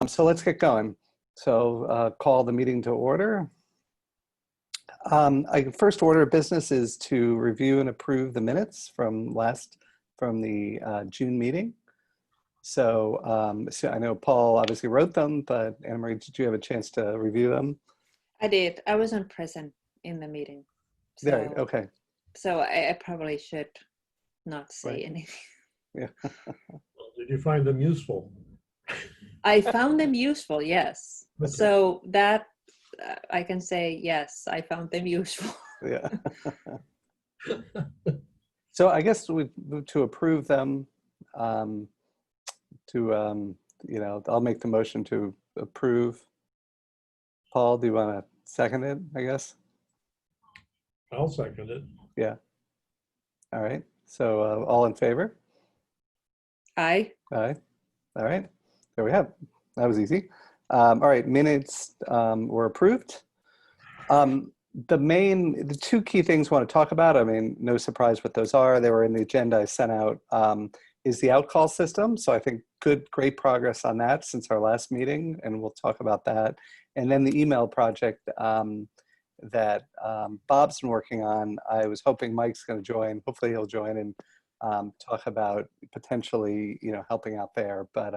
So let's get going. So call the meeting to order. First order of business is to review and approve the minutes from the June meeting. So, so I know Paul obviously wrote them, but Anna Marie, did you have a chance to review them? I did. I wasn't present in the meeting. So, Right, okay. So I probably should not say anything. Yeah. Did you find them useful? I found them useful, yes. Okay. So that I can say, yes, I found them useful. Yeah. So I guess to approve them, you know, I'll make the motion to approve. Paul, do you want to second it, I guess? I'll second it. Yeah. All right. So all in favor? Aye. Aye. All right. There we have it. That was easy. All right. Minutes were approved. The two key things I want to talk about, I mean, no surprise what those are. They were in the agenda I sent out, is the outcall system. So I think great progress on that since our last meeting, and we'll talk about that. And then the email project that Bob's been working on. I was hoping Mike's going to join. Hopefully he'll join and talk about potentially, you know, helping out there. But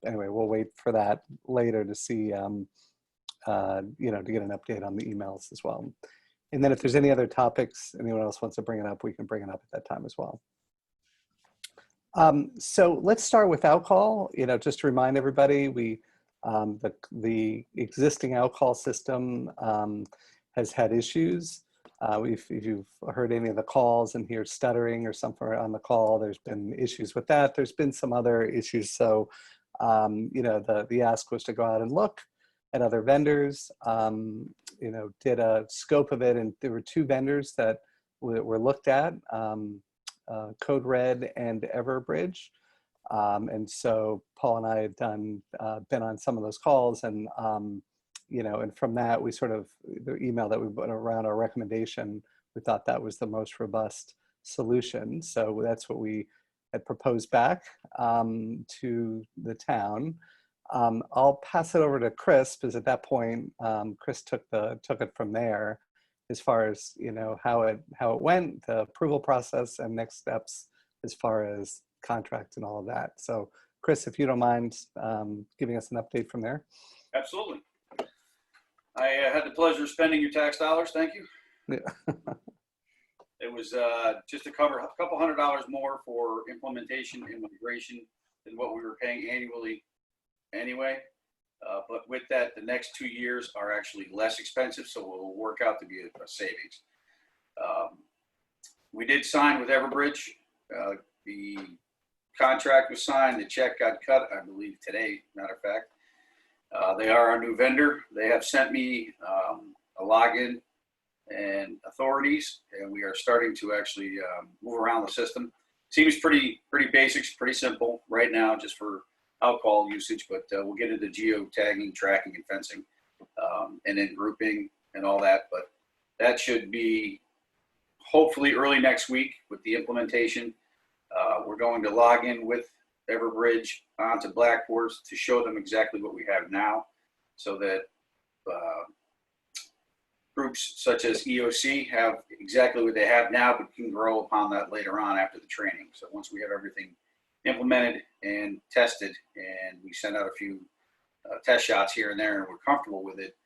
anyway, we'll wait for that later to see, you know, to get an update on the emails as well. And then if there's any other topics, anyone else wants to bring it up, we can bring it up at that time as well. So let's start with outcall. You know, just to remind everybody, the existing outcall system has had issues. If you've heard any of the calls and hear stuttering or something on the call, there's been issues with that. There's been some other issues. So, you know, the ask was to go out and look at other vendors, you know, did a scope of it. And there were two vendors that were looked at, Code Red and Everbridge. And so Paul and I had been on some of those calls, and you know, and from that we sort of, the email that we put around our recommendation, we thought that was the most robust solution. So that's what we had proposed back to the town. I'll pass it over to Chris, because at that point, Chris took it from there, as far as, you know, how it went, the approval process, and next steps as far as contract and all of that. So Chris, if you don't mind giving us an update from there. Absolutely. I had the pleasure of spending your tax dollars. Thank you. Yeah. It was just to cover a couple $100 more for implementation and migration than what we were paying annually anyway. But with that, the next 2 years are actually less expensive, so it will work out to be a savings. We did sign with Everbridge. The contract was signed, the check got cut, I believe today, matter of fact. They are our new vendor. They have sent me a login and authorities, and we are starting to actually move around the system. Seems pretty basic, pretty simple right now, just for outcall usage, but we'll get into geo-tagging, tracking, and fencing, and then grouping and all that. But that should be hopefully early next week with the implementation. We're going to log in with Everbridge onto Blackboard to show them exactly what we have now, so that groups such as EOC have exactly what they have now, but can grow upon that later on after the training. So once we have everything implemented and tested, and we send out a few test shots here and there, and we're comfortable with it,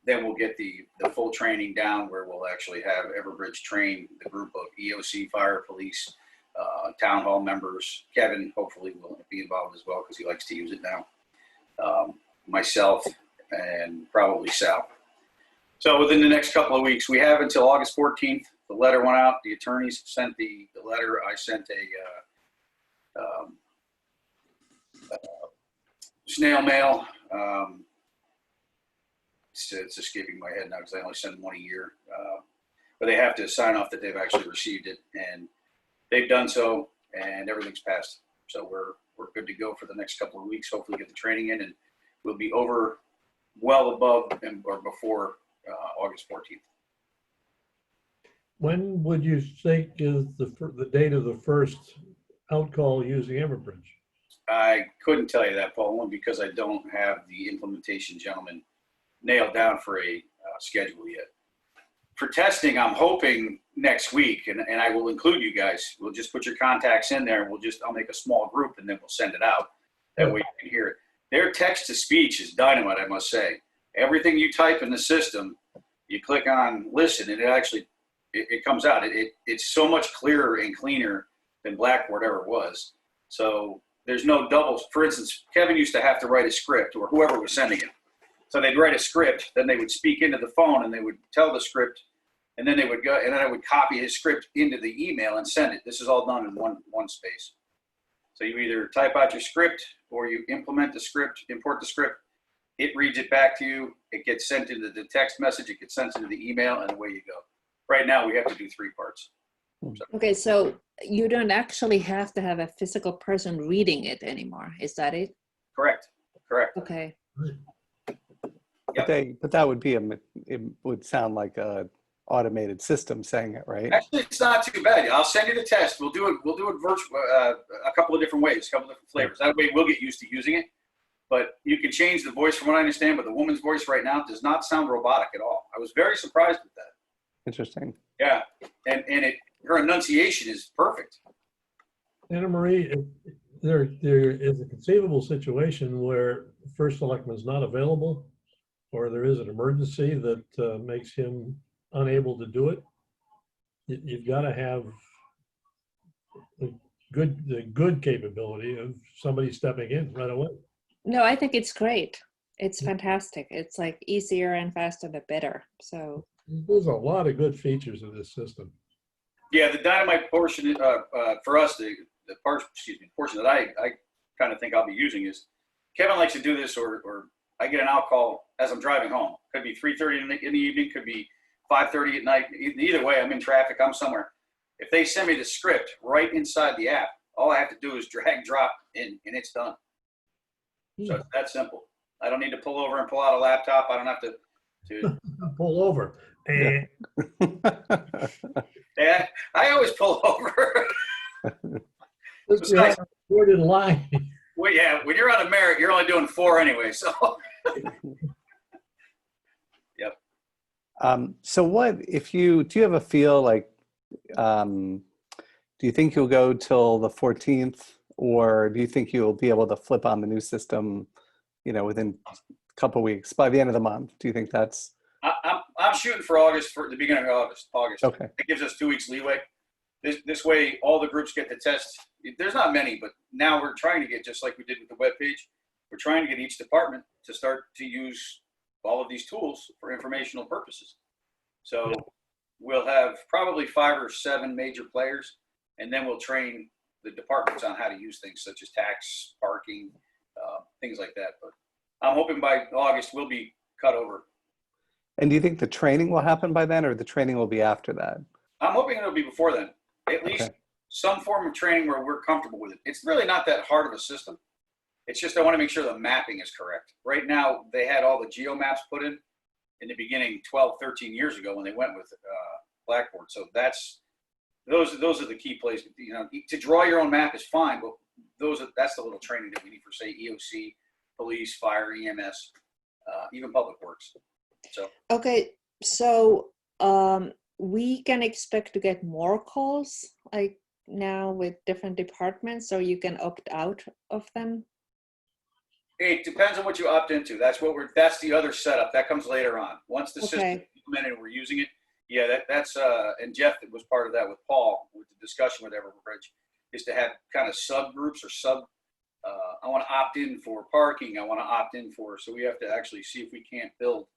then we'll get the full training down, where we'll actually have Everbridge train the group of EOC, fire, police, town hall members. Kevin hopefully will be involved as well, because he likes to use it now. Myself, and probably Sal. So within the next couple of weeks, we have until August 14th. The letter went out. The attorneys sent the letter. I sent a snail mail. It's escaping my head now, because I only send one a year. But they have to sign off that they've actually received it, and they've done so, and everything's passed. So we're good to go for the next couple of weeks. Hopefully get the training in, and we'll be over well above or before August 14th. When would you think is the date of the first outcall using Everbridge? I couldn't tell you that, Paul, only because I don't have the implementation gentleman nailed down for a schedule yet. For testing, I'm hoping next week, and I will include you guys. We'll just put your contacts in there, and I'll make a small group, and then we'll send it out. That way you can hear it. Their text to speech is dynamite, I must say. Everything you type in the system, you click on listen, and it actually it comes out. It's so much clearer and cleaner than Blackboard ever was. So there's no doubles. For instance, Kevin used to have to write a script, or whoever was sending it. So they'd write a script, then they would speak into the phone, and they would tell the script, and then they would go, and then I would copy his script into the email and send it. This is all done in one space. So you either type out your script, or you implement the script, import the script. It reads it back to you. It gets sent into the text message. It gets sent into the email, and away you go. Right now, we have to do 3 parts. Okay, so you don't actually have to have a physical person reading it anymore. Is that it? Correct. Okay. But that would be it would sound like a automated system saying it, right? Actually, it's not too bad. I'll send you the test. We'll do it virtual, a couple of different ways, a couple of different flavors. That way we'll get used to using it. But you can change the voice from what I understand, but the woman's voice right now does not sound robotic at all. I was very surprised with that. Interesting. Yeah. And her enunciation is perfect. Anna Marie, there is a conceivable situation where first selectman is not available, or there is an emergency that makes him unable to do it. You've got to have the good capability of somebody stepping in right away. No, I think it's great. It's fantastic. It's like easier and faster, the better. So There's a lot of good features of this system. Yeah, the dynamite portion for us, the portion that I kind of think I'll be using is Kevin likes to do this, or I get an out call as I'm driving home. Could be 3:30 in the evening, could be 5:30 at night. Either way, I'm in traffic, I'm somewhere. If they send me the script right inside the app, all I have to do is drag, drop, and it's done. So it's that simple. I don't need to pull over and pull out a laptop. I don't have to Pull over. And yeah, I always pull over. this is a recorded line. Well, yeah, when you're on a merit, you're only doing 4 anyway. So, yep. So what if do you have a feel like, do you think you'll go till the 14th, or do you think you'll be able to flip on the new system, within a couple of weeks, by the end of the month? Do you think that's? I'm shooting for August, for the beginning of August. Okay. It gives us 2 weeks leeway. This way, all the groups get the test. There's not many, but now we're trying to get, just like we did with the webpage, we're trying to get each department to start to use all of these tools for informational purposes. So we'll have probably 5 or 7 major players, and then we'll train the departments on how to use things such as tax, parking, things like that. But I'm hoping by August we'll be cut over. And do you think the training will happen by then, or the training will be after that? I'm hoping it'll be before then. At least some form of training where we're comfortable with it. It's really not that hard of a system. It's just I want to make sure the mapping is correct. Right now, they had all the geo maps put in the beginning 12, 13 years ago when they went with Blackboard. So those are the key places. To draw your own map is fine, but that's the little training that we need for, say, EOC, police, fire, EMS, even public works. So okay, so we can expect to get more calls like now with different departments, or you can opt out of them. it depends on what you opt into. That's the other setup that comes later on. Once the system is implemented and we're using it, yeah, that's and Jeff was part of that with Paul with the discussion with Everbridge, is to have kind of subgroups or I want to opt in for parking. I want to opt in for, so we have to actually see if we can't build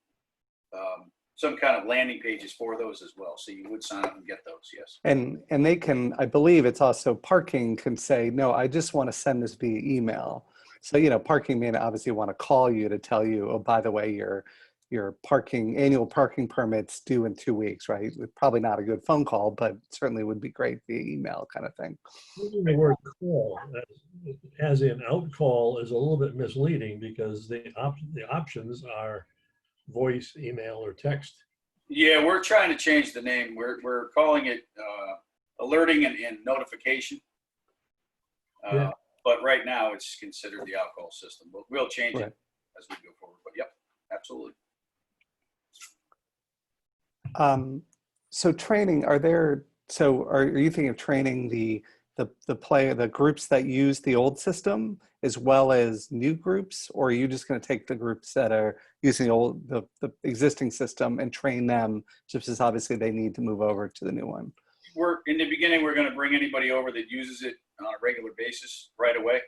some kind of landing pages for those as well. So you would sign up and get those, yes. And they can, I believe it's also parking can say, no, I just want to send this via email. So, parking may obviously want to call you to tell you, oh, by the way, your annual parking permit's due in 2 weeks, right? Probably not a good phone call, but certainly would be great via email kind of thing. Using the word call as in out call is a little bit misleading because the options are voice, email, or text. Yeah, we're trying to change the name. We're calling it alerting and notification. Yeah. But right now, it's considered the alcohol system. We'll change Right. it as we go forward. But yep, absolutely. So training, are you thinking of training the groups that use the old system as well as new groups, or are you just going to take the groups that are using the existing system and train them, just as obviously they need to move over to the new one? We're in the beginning, we're going to bring anybody over that uses it on a regular basis right away.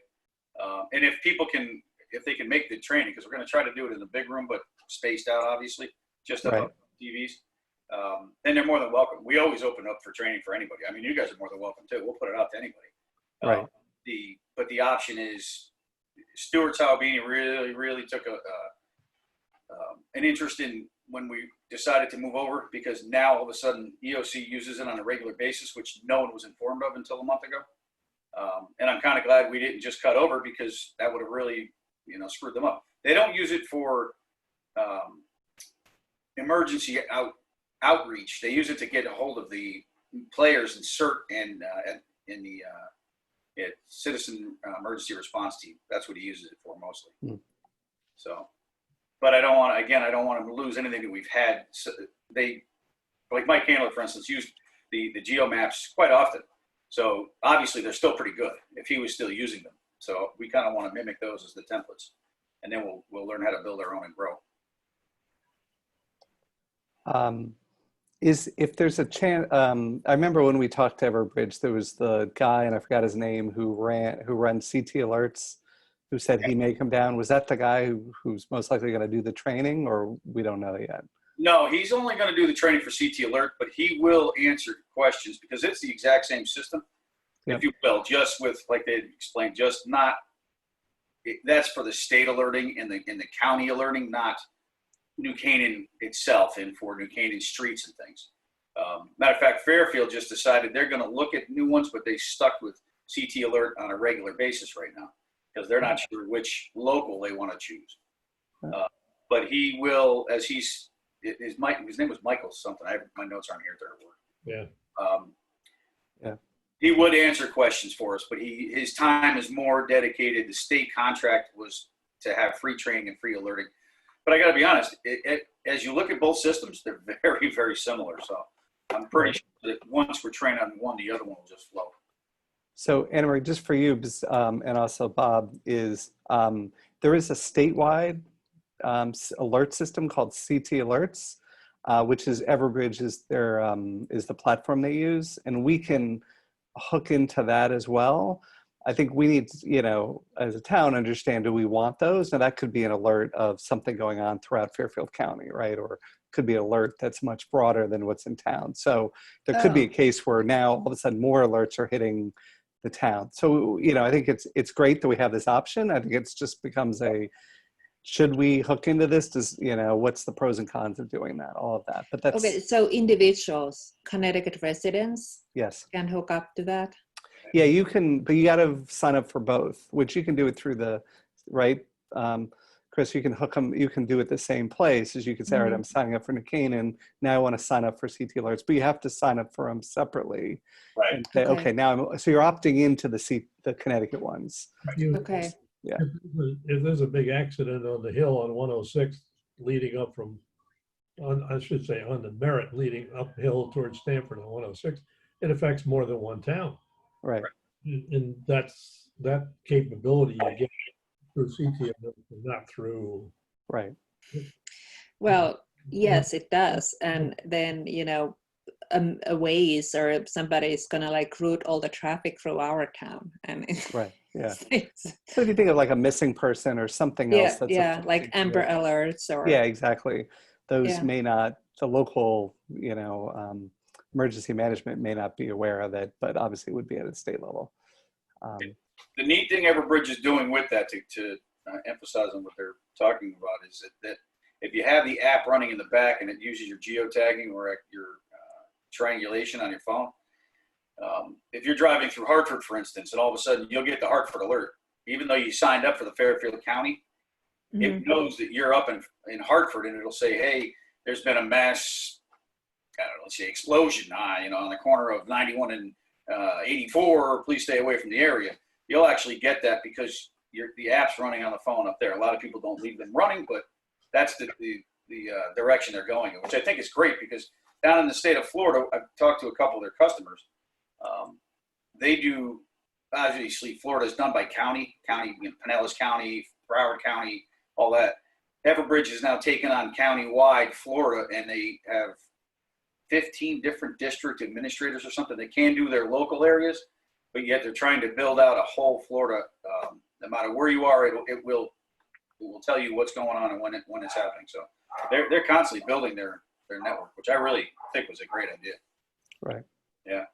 And if they can make the training, because we're going to try to do it in the big room, but spaced out, obviously, just above TVs. Then they're more than welcome. We always open up for training for anybody. I mean, you guys are more than welcome too. We'll put it out to anybody. Right. But the option is, Stuart Salvini really took an interest in when we decided to move over, because now all of a sudden EOC uses it on a regular basis, which no one was informed of until a month ago. And I'm kind of glad we didn't just cut over, because that would have really, screwed them up. They don't use it for emergency outreach. They use it to get a hold of the players and CERT and in the citizen emergency response team. That's what he uses it for mostly. So, but I don't want to lose anything that we've had. So like Mike Handler, for instance, used the geomaps quite often. So obviously they're still pretty good if he was still using them. So we kind of want to mimic those as the templates, and then we'll learn how to build our own and grow. If there's a chance, I remember when we talked to Everbridge, there was the guy, and I forgot his name, who runs CT Alerts, who said he may come down. Was that the guy who's most likely going to do the training, or we don't know yet? No, he's only going to do the training for CT Alert, but he will answer questions, because it's the exact same system, if you will, just with, like they explained, just not, that's for the state alerting and the county alerting, not New Canaan itself, and for New Canaan streets and things. Matter of fact, Fairfield just decided they're going to look at new ones, but they stuck with CT Alert on a regular basis right now, because they're not sure which local they want to choose. But he will, as his name was Michael something. My notes aren't here at their work. Yeah. He would answer questions for us, but his time is more dedicated. The state contract was to have free training and free alerting. But I got to be honest, as you look at both systems, they're very, very similar. So I'm pretty sure that once we're trained on one, the other one will just flow. So Anna Marie, just for you, and also Bob, there is a statewide alert system called CT Alerts, which is Everbridge is the platform they use, and we can hook into that as well. I think we need to, as a town, understand, do we want those? Now that could be an alert of something going on throughout Fairfield County, right? Or could be an alert that's much broader than what's in town. So there could be a case where now all of a sudden more alerts are hitting the town. So, I think it's great that we have this option. I think it's just becomes should we hook into this? What's the pros and cons of doing that? All of that. But that's okay. So individuals, Connecticut residents, yes, can hook up to that. Yeah, you can, but you got to sign up for both, which you can do it through the right. Chris, you can hook them. You can do it the same place as you can say, all right, I'm signing up for New Canaan. Now I want to sign up for CT Alerts, but you have to sign up for them separately. Right. And say, okay, now so you're opting into the Connecticut ones. Okay. Yeah. If there's a big accident on the hill on 106 leading up on the Merritt leading uphill towards Stamford on 106, it affects more than one town. Right. And that's that capability you get through CT, not through. Right. Well, yes, it does. And then, a Waze or somebody is going to route all the traffic through our town. Right. Yeah. So if you think of like a missing person or something else, that's like Amber Alerts or. Yeah, exactly. Those may not, the local, emergency management may not be aware of it, but obviously it would be at a state level. The neat thing Everbridge is doing with that, to emphasize on what they're talking about, is that if you have the app running in the back and it uses your geotagging or your triangulation on your phone, if you're driving through Hartford, for instance, and all of a sudden you'll get the Hartford alert, even though you signed up for the Fairfield County, it knows that you're up in Hartford, and it'll say, hey, there's been a mass, let's say, explosion, on the corner of 91 and 84, please stay away from the area. you'll actually get that because the app's running on the phone up there. A lot of people don't leave them running, but that's the direction they're going in, which I think is great because down in the state of Florida, I've talked to a couple of their customers. They do, obviously, Florida is done by county, Pinellas County, Broward County, all that. Everbridge is now taken on county-wide Florida, and they have 15 different district administrators or something. They can do their local areas, but yet they're trying to build out a whole Florida. No matter where you are, it will tell you what's going on and when it's happening. So they're constantly building their network, which I really think was a great idea. Right. Yeah.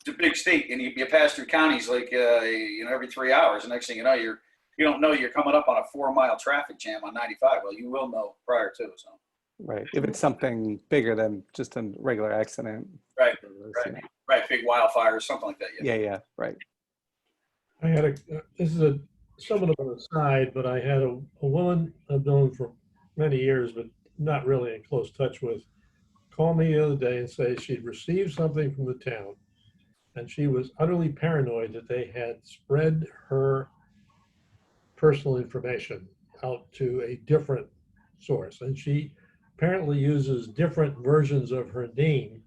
It's a big state, and you pass through counties like every 3 hours. The next thing you know, you don't know you're coming up on a 4-mile traffic jam on 95. Well, you will know prior to. So. Right. If it's something bigger than just a regular accident. Right. You know. Right. Big wildfires, something like that. Yeah. Right. I had this is somewhat of an aside, but I had a woman I've known for many years, but not really in close touch with, call me the other day and say she'd received something from the town, and she was utterly paranoid that they had spread her personal information out to a different source. And she apparently uses different versions of her name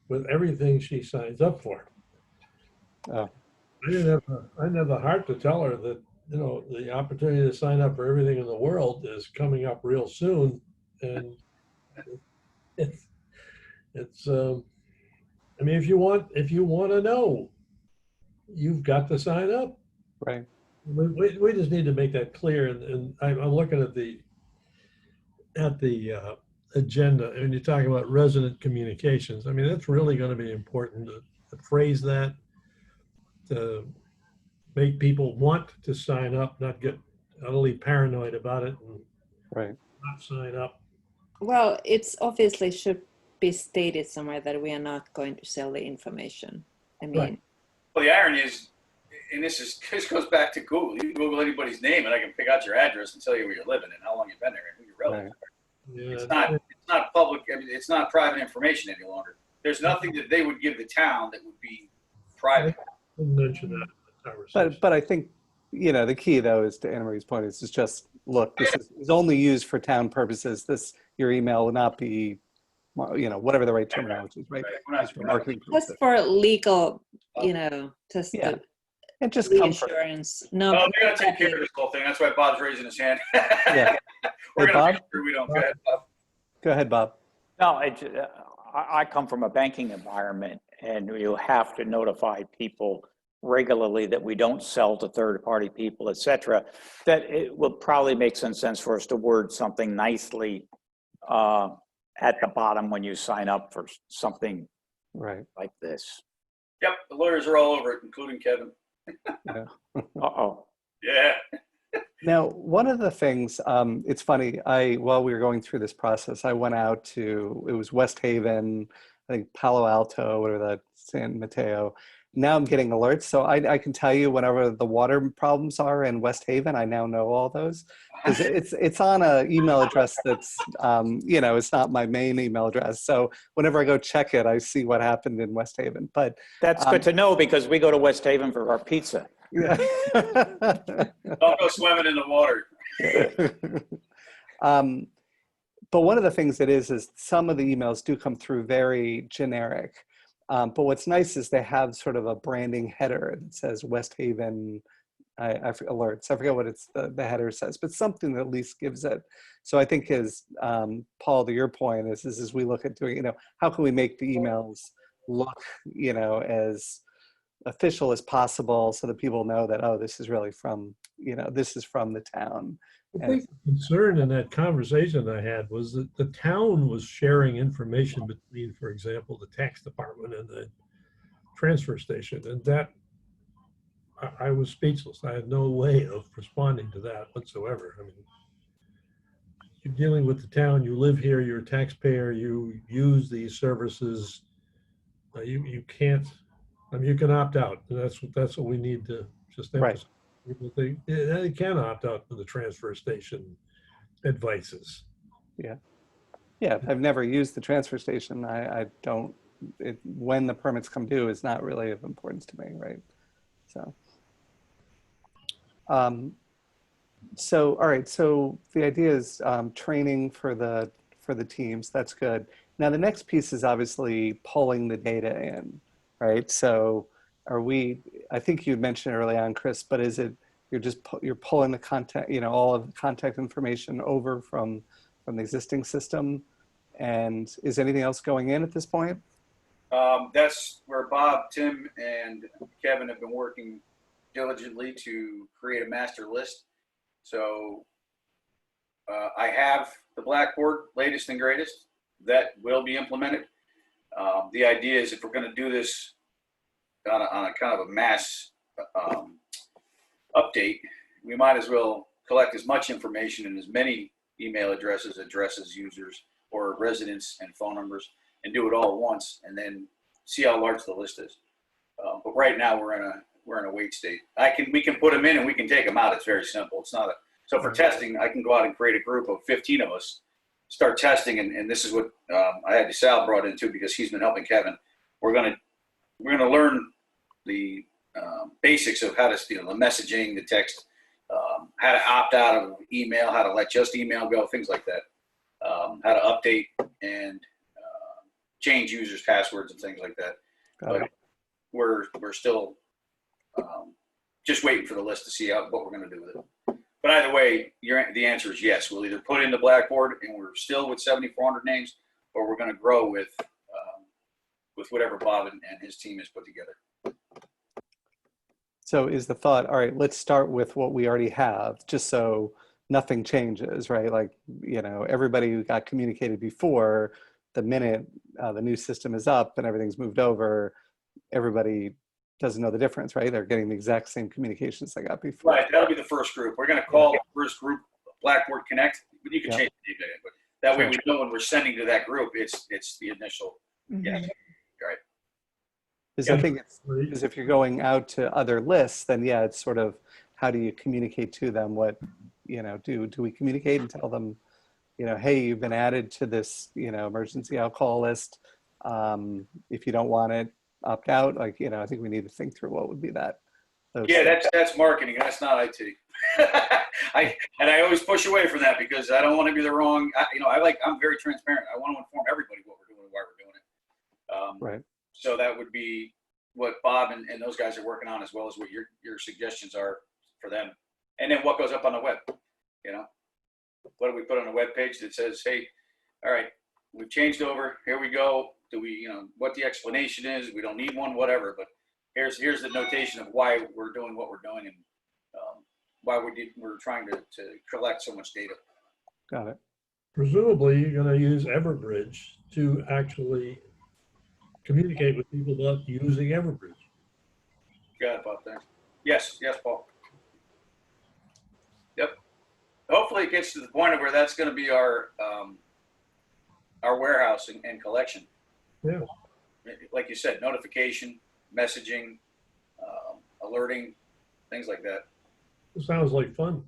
with everything she signs up for. Oh. I didn't have the heart to tell her that, the opportunity to sign up for everything in the world is coming up real soon. And it's I mean, if you want to know, you've got to sign up. Right. We just need to make that clear. And I'm looking at the agenda, and you're talking about resident communications. I mean, that's really going to be important to phrase that, to make people want to sign up, not get utterly paranoid about it and Right. not sign up. Well, it's obviously should be stated somewhere that we are not going to sell the information. I mean, Right. Well, the irony is, and this goes back to Google. You can Google anybody's name, and I can pick out your address and tell you where you're living and how long you've been there and who your relatives are. Yeah, It's not public. I mean, it's not private information any longer. There's nothing that they would give the town that would be private. I didn't mention that in the conversation. But I think, the key though is to Anna Marie's point is just look, this is only used for town purposes. Your email will not be, whatever the right terminology is, right? We're not- Just for marketing just purposes. for legal, just Yeah. the And just comfort. reassurance. No, Oh, they're gonna take care of this whole thing. That's why Bob's raising his hand. Yeah. We're Hey, gonna make Bob? sure we don't. Go ahead, Bob. Go ahead, Bob. No, I come from a banking environment, and you have to notify people regularly that we don't sell to third-party people, et cetera, that it will probably make some sense for us to word something nicely at the bottom when you sign up for something Right. like this. Yep, the lawyers are all over it, including Kevin. Uh-oh. Yeah. Now, one of the things, it's funny, while we were going through this process, I went out to, it was West Haven, I think Palo Alto, whatever that, San Mateo. Now I'm getting alerts. So I can tell you whenever the water problems are in West Haven, I now know all those. Because it's on an email address that's, it's not my main email address. So whenever I go check it, I see what happened in West Haven. But That's good to know, because we go to West Haven for our pizza. yeah. Don't go swimming in the water. But one of the things that is some of the emails do come through very generic. But what's nice is they have sort of a branding header that says West Haven alerts. I forget what the header says, but something that at least gives it. So I think as Paul, to your point, is as we look at doing, how can we make the emails look, as official as possible so that people know that, oh, this is really from, this is from the town. I think the concern in that conversation I had was that the town was sharing information between, for example, the tax department and the transfer station. And that, I was speechless. I had no way of responding to that whatsoever. I mean, you're dealing with the town, you live here, you're a taxpayer, you use these services. You can't, you can opt out. And that's what we need to just emphasize. Right. They can opt out for the transfer station advices. Yeah, I've never used the transfer station. I don't when the permits come due is not really of importance to me, right? So, all right. So the idea is training for the teams. That's good. Now the next piece is obviously pulling the data in, right? So I think you mentioned early on, Chris, but is it you're pulling the contact, all of the contact information over from the existing system, and is anything else going in at this point? That's where Bob, Tim, and Kevin have been working diligently to create a master list. So I have the Blackboard latest and greatest that will be implemented. The idea is if we're going to do this on a kind of a mass update, we might as well collect as much information and as many email addresses, users, or residents and phone numbers, and do it all at once, and then see how large the list is. But right now we're in a wait state. We can put them in and we can take them out. It's very simple. It's not so for testing, I can go out and create a group of 15 of us, start testing, and this is what I had Sal brought in too, because he's been helping Kevin. We're gonna learn the basics of how to, the messaging, the text, how to opt out of email, how to let just email go, things like that. How to update and change users' passwords and things like that. But we're still just waiting for the list to see what we're going to do with it. But either way, the answer is yes. We'll either put in the Blackboard and we're still with 7,400 names, or we're going to grow with whatever Bob and his team has put together. So is the thought, all right, let's start with what we already have, just so nothing changes, right? Like, everybody who got communicated before, the minute the new system is up and everything's moved over, everybody doesn't know the difference, right? They're getting the exact same communications they got before. Right, that'll be the first group. We're going to call the first group Blackboard Connect. You can change the name, but that way we know when we're sending to that group, it's the initial. Yeah, right. Because I think because if you're going out to other lists, then it's sort of, how do you communicate to them what, do we communicate and tell them, hey, you've been added to this, emergency alcohol list. If you don't want it, opt out. Like, I think we need to think through what would be that. That's marketing. That's not IT. I always push away from that because I don't want to be the wrong. I'm very transparent. I want to inform everybody what we're doing and why we're doing it. Right. So that would be what Bob and those guys are working on, as well as what your suggestions are for them. And then what goes up on the web, what do we put on a web page that says, hey, all right, we've changed over, here we go. Do we, what the explanation is, we don't need one, whatever, but here's the notation of why we're doing what we're doing and why we're trying to collect so much data. Got it. Presumably you're going to use Everbridge to actually communicate with people about using Everbridge. Got it, Bob, thanks. Yes, Paul. Yep. Hopefully it gets to the point of where that's going to be our warehouse and collection. Yeah. Like you said, notification, messaging, alerting, things like that. It sounds like fun.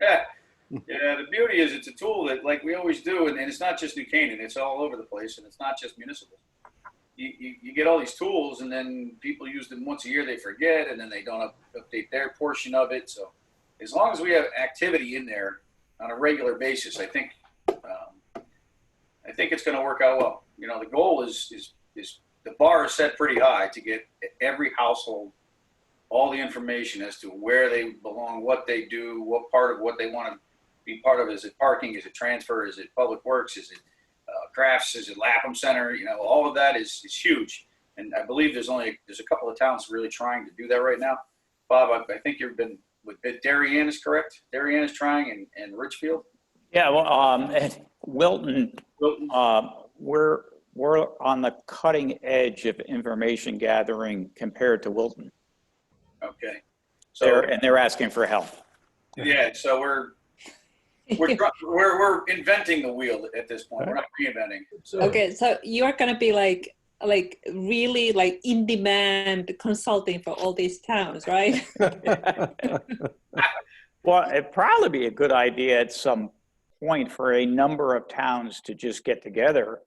Yeah. The beauty is it's a tool that, like we always do, and it's not just New Canaan, it's all over the place, and it's not just municipal. You get all these tools, and then people use them once a year, they forget, and then they don't update their portion of it. So as long as we have activity in there on a regular basis, I think it's going to work out well. The goal is the bar is set pretty high to get every household all the information as to where they belong, what they do, what part of what they want to be part of. Is it parking? Is it transfer? Is it public works? Is it crafts? Is it Lapham Center? All of that is huge. And I believe there's a couple of towns really trying to do that right now. Bob, I think you've been with Darien, is correct? Darien is trying, and Richfield. Yeah, well, Wilton, we're on the cutting edge of information gathering compared to Wilton. Okay. So they're asking for help. Yeah, so we're inventing the wheel at this point. We're not reinventing. Okay, so you're gonna be like really like in demand consulting for all these towns, right? Well, it'd probably be a good idea at some point for a number of towns to just get together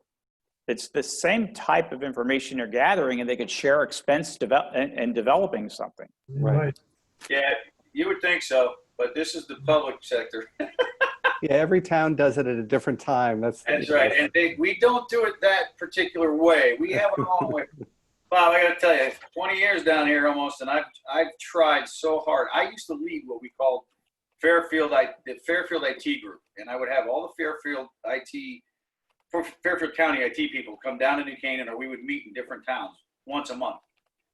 It's the same type of information they're gathering, and they could share expense in developing something. Right. Yeah, you would think so, but this is the public sector. Yeah, every town does it at a different time. That's right. And we don't do it that particular way. We have our own way. Bob, I got to tell you, 20 years down here almost, and I've tried so hard. I used to lead what we called the Fairfield IT group, and I would have all the Fairfield County IT people come down to New Canaan, or we would meet in different towns once a month.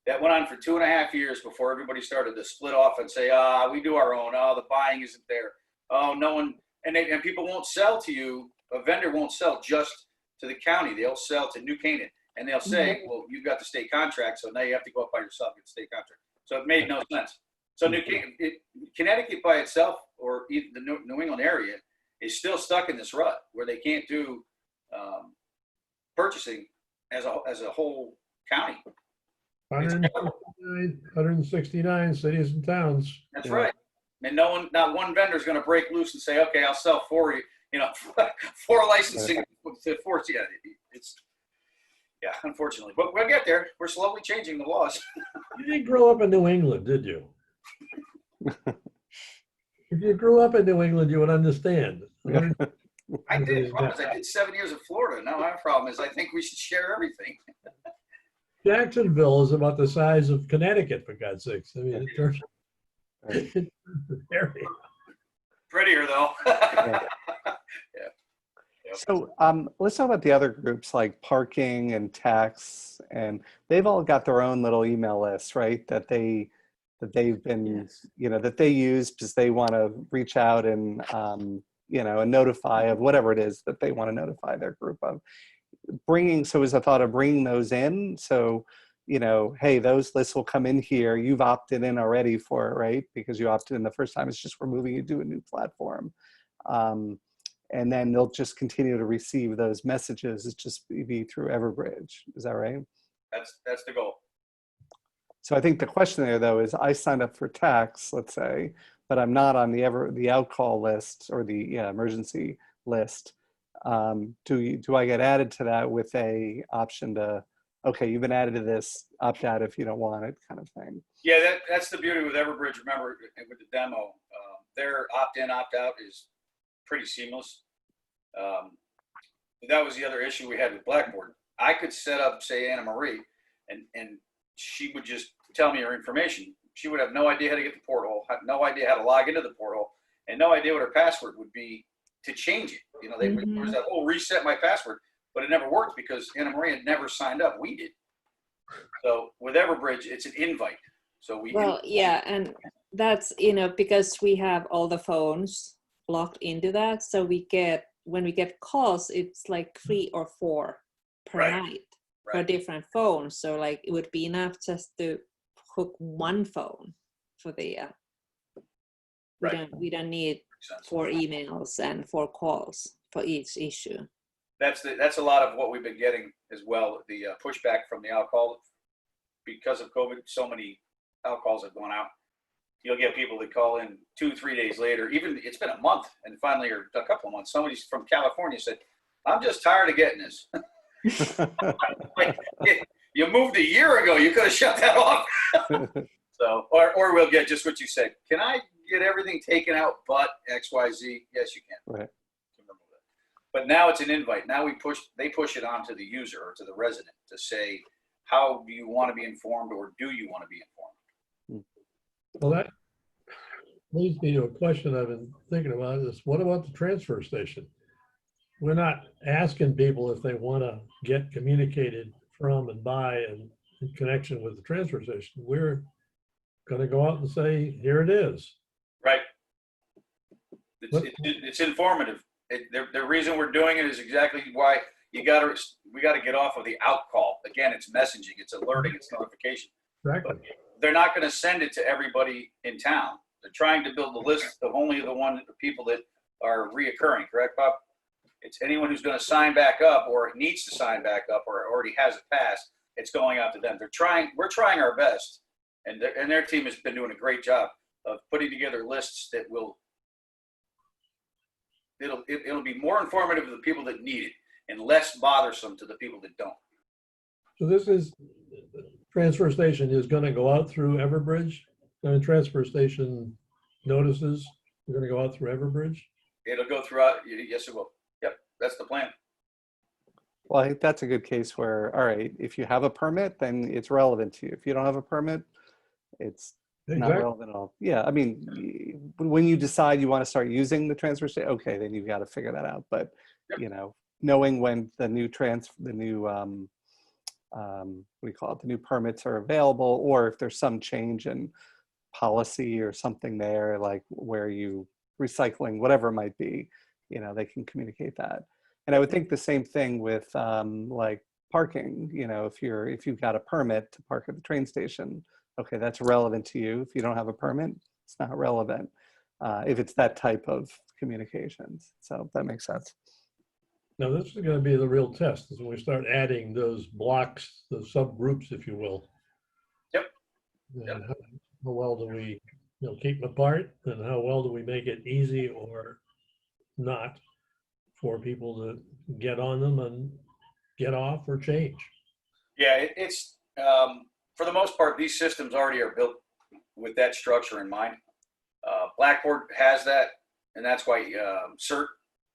That went on for 2.5 years before everybody started to split off and say, we do our own. Oh, the buying isn't there. Oh, no one. And people won't sell to you. A vendor won't sell just to the county. They'll sell to New Canaan. And they'll say, well, you've got the state contract, so now you have to go up by yourself, get the state contract. So it made no sense. So Connecticut by itself, or even the New England area, is still stuck in this rut where they can't do purchasing as a whole county. 169 cities and towns. That's right. And not one vendor is going to break loose and say, okay, I'll sell 4 licensing to force. Yeah, unfortunately, but we'll get there. We're slowly changing the laws. You didn't grow up in New England, did you? If you grew up in New England, you would understand. I did. I did 7 years in Florida. Now my problem is I think we should share everything. Jacksonville is about the size of Connecticut, for God's sakes. I mean, in terms of area. Prettier though. So let's talk about the other groups like parking and tax, and they've all got their own little email lists, right? That they've been, that they use because they want to reach out and, and notify of whatever it is that they want to notify their group of. So is the thought of bringing those in? So, hey, those lists will come in here. You've opted in already for it, right? Because you opted in the first time. It's just we're moving you to a new platform. And then they'll just continue to receive those messages. It's just be through Everbridge. Is that right? That's the goal. So I think the question there, though, is I signed up for tax, let's say, but I'm not on the outcall list or the emergency list. Do I get added to that with a option to, okay, you've been added to this, opt out if you don't want it, kind of thing? Yeah, that's the beauty with Everbridge. Remember, with the demo, their opt-in, opt-out is pretty seamless. That was the other issue we had with Blackboard. I could set up, say, Anna Marie, and she would just tell me her information. She would have no idea how to get the portal, have no idea how to log into the portal, and no idea what her password would be to change it. There was that whole reset my password, but it never worked because Anna Marie had never signed up. We did. So with Everbridge, it's an invite. So and that's, because we have all the phones logged into that. So when we get calls, it's like 3 or 4 per night for different phones. So like it would be enough just to hook one phone for the we don't need 4 emails and 4 calls for each issue. That's a lot of what we've been getting as well. The pushback from the outcall because of COVID. So many outcalls have gone out. You'll get people that call in 2-3 days later. Even it's been a month, and finally, or a couple of months, somebody from California said, "I'm just tired of getting this." You moved a year ago. You could have shut that off. So, or we'll get just what you said. Can I get everything taken out but XYZ? Yes, you can. Right. But now it's an invite. Now they push it on to the user or to the resident to say, how do you want to be informed, or do you want to be informed? Well, that leads me to a question I've been thinking about is, what about the transfer station? We're not asking people if they want to get communicated from and by and in connection with the transfer station. We're going to go out and say, here it is. Right. It's informative. The reason we're doing it is exactly why we got to get off of the out call. Again, it's messaging, it's alerting, it's notification. Exactly. They're not going to send it to everybody in town. They're trying to build a list of only the people that are reoccurring, correct, Bob? It's anyone who's going to sign back up or needs to sign back up or already has a pass. It's going out to them. We're trying our best, and their team has been doing a great job of putting together lists that it'll be more informative to the people that need it. and less bothersome to the people that don't. So this is, transfer station is gonna go out through Everbridge? And transfer station notices are gonna go out through Everbridge? It'll go throughout, yes, it will. Yep, that's the plan. Well, I think that's a good case where, all right, if you have a permit, then it's relevant to you. If you don't have a permit, it's not Exactly. relevant at all. Yeah, I mean, when you decide you want to start using the transfer station, okay, then you've got to figure that out. But, Yep. you know, knowing when the new what do you call it, the new permits are available, or if there's some change in policy or something there, like where you recycling, whatever it might be, you know, they can communicate that. And I would think the same thing with like parking, you know, if you've got a permit to park at the train station, okay, that's relevant to you. If you don't have a permit, it's not relevant if it's that type of communications. So that makes sense. Now, this is gonna be the real test, is when we start adding those blocks, the subgroups, if you will. Yep. And how well do we, you know, keep them apart, and how well do we make it easy or not for people to get on them and get off or change? Yeah, it's for the most part, these systems already are built with that structure in mind. Blackboard has that, and that's why CERT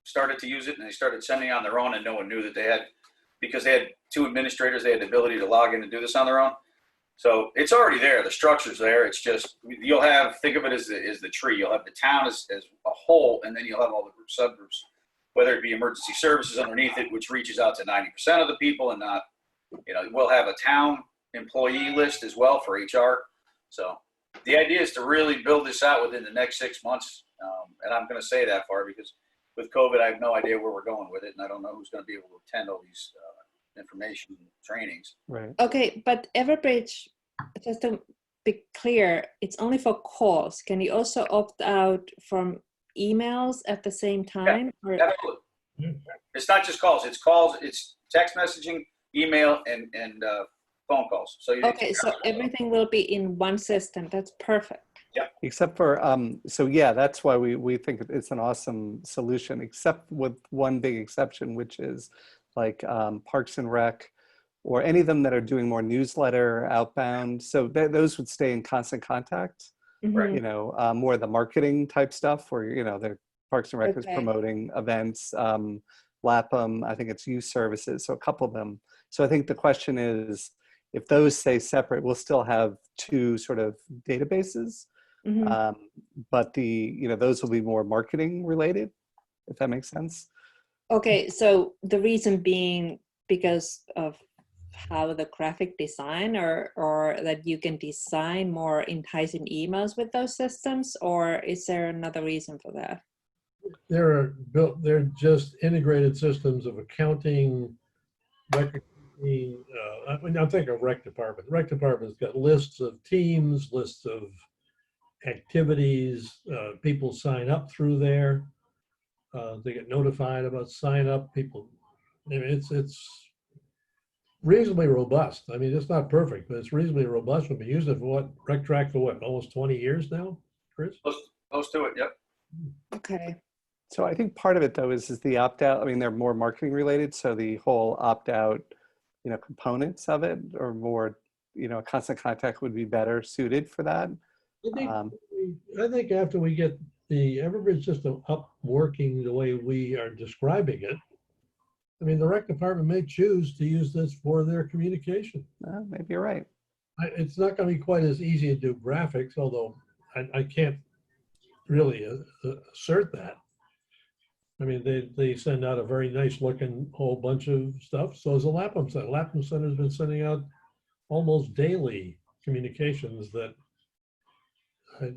started to use it, and they started sending on their own, and no one knew that they had, because they had two administrators, they had the ability to log in and do this on their own. So it's already there. The structure's there. It's just, you'll have, think of it as the tree. You'll have the town as a whole, and then you'll have all the group subgroups, whether it be emergency services underneath it, which reaches out to 90% of the people, and not, you know, we'll have a town employee list as well for HR. So the idea is to really build this out within the next 6 months. And I'm going to say that far because with COVID, I have no idea where we're going with it, and I don't know who's going to be able to attend all these information trainings. Right. Okay, but Everbridge, just to be clear, it's only for calls. Can you also opt out from emails at the same time? Or- Absolutely. Yeah. It's not just calls. It's text messaging, email, and phone calls. So you Okay, so everything will be in one system. That's perfect. Except for, so yeah, that's why we think it's an awesome solution, except with one big exception, which is like Parks and Rec, or any of them that are doing more newsletter outbound. So those would stay in constant contact, Mhm. you know, more the marketing type stuff where, you know, their Parks and Rec is Okay. promoting events, LAPM, I think it's youth services, so a couple of them. So I think the question is, if those stay separate, we'll still have two sort of databases. Mhm. But those will be more marketing related, if that makes sense. Okay, so the reason being because of how the graphic design, or that you can design more enticing emails with those systems, or is there another reason for that? They're just integrated systems of accounting, record keeping. I'm thinking of rec department. Rec department's got lists of teams, lists of activities. People sign up through there. They get notified about sign up. People, I mean, it's reasonably robust. I mean, it's not perfect, but it's reasonably robust. We've been using it for what, RecTrack for what, almost 20 years now, Chris? Close to it. Yep. Okay. So I think part of it though is the opt out. I mean, they're more marketing related, so the whole opt out, you know, components of it are more, you know, constant contact would be better suited for that. I think after we get the Everbridge system up working the way we are describing it, I mean, the rec department may choose to use this for their communication. Maybe you're right. It's not going to be quite as easy to do graphics, although I can't really assert that. I mean, they send out a very nice looking whole bunch of stuff. So is the LAPM Center. LAPM Center has been sending out almost daily communications that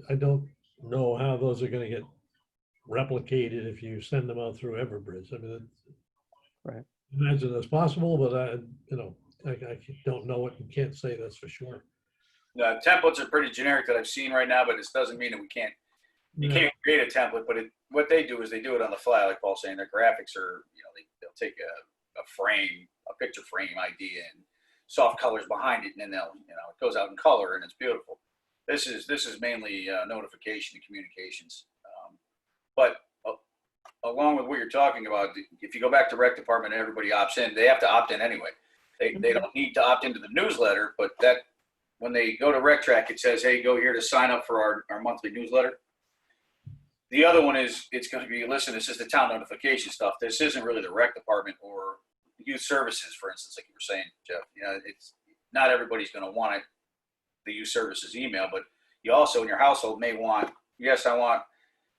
I don't know how those are going to get replicated if you send them out through Everbridge. I mean, Right. Imagine it's possible, but I don't know it and can't say that's for sure. The templates are pretty generic that I've seen right now, but this doesn't mean that you can't create a template. But what they do is they do it on the fly, like Paul's saying. Their graphics are, you know, they'll take a frame, a picture frame idea, and soft colors behind it, and then it goes out in color, and it's beautiful. This is mainly notification and communications. But along with what you're talking about, if you go back to rec department and everybody opts in, they have to opt in anyway. They don't need to opt into the newsletter, but that when they go to Rec Track, it says, hey, go here to sign up for our monthly newsletter. The other one is, it's going to be, listen, this is the town notification stuff. This isn't really the rec department or youth services, for instance, like you were saying, Jeff. You know, it's not everybody's going to want it, the youth services email, but you also in your household may want, yes, I want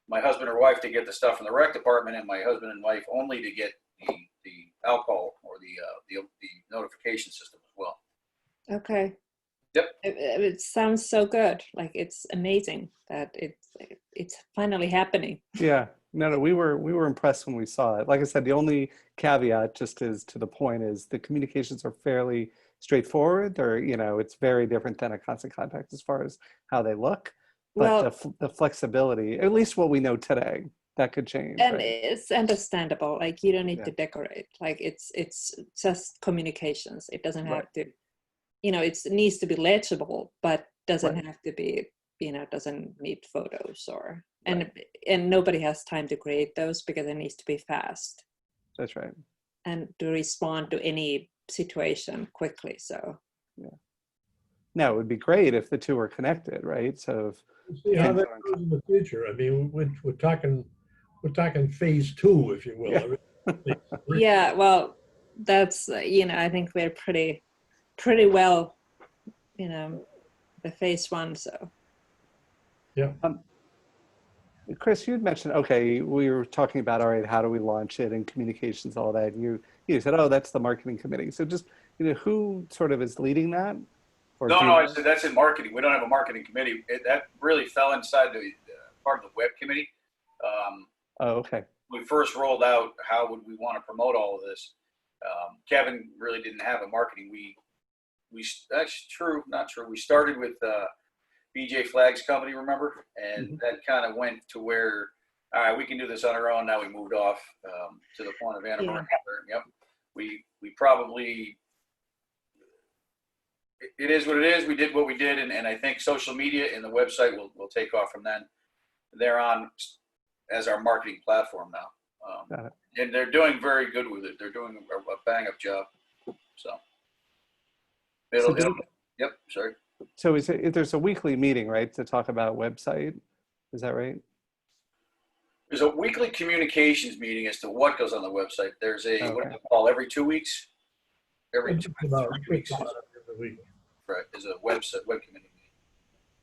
my husband or wife to get the stuff from the rec department and my husband and wife only to get the alcohol or the notification system as well. Okay. Yep. It sounds so good. Like it's amazing that it's finally happening. Yeah, no, we were impressed when we saw it. Like I said, the only caveat, just as to the point, is the communications are fairly straightforward. Or it's very different than a constant contact as far as how they look. But Well, the flexibility, at least what we know today, that could change. and Right? it's understandable. Like you don't need Yeah. to decorate. Like it's just communications. It doesn't Right. have to, it needs to be legible, but doesn't Right. have to be, doesn't need photos or and nobody has time to create those because it needs to be fast That's right. and to respond to any situation quickly. So Now, it would be great if the two were connected, right? So if We'll see how Yeah. that goes in the future. I mean, we're talking phase 2, if you will. Yeah. yeah, well, that's I think we're pretty well, the phase 1. So Chris, you'd mentioned, okay, we were talking about, all right, how do we launch it and communications, all that. And you said, oh, that's the marketing committee. So just, who sort of is leading that? Or do No, you I know? said that's in marketing. We don't have a marketing committee. That really fell inside the part of the web committee. Oh, okay. We first rolled out how would we want to promote all of this. Kevin really didn't have a marketing. We that's true, not true. We started with BJ Flagg's company, remember, and Mhm. that kind of went to where, all right, we can do this on our own. Now we moved off to the point of Anna Maria. Yep, we probably. It is what it is. We did what we did, and I think social media and the website will take off from then. They're on as our marketing platform now, Got it. and they're doing very good with it. They're doing a bang-up job. So yep. Sorry. So there's a weekly meeting, right, to talk about website? Is that right? There's a weekly communications meeting as to what goes on the website. There's a what do Okay. they call every 2 weeks? Every Just 2 about 3 weeks, every week. right? Is a web committee meeting.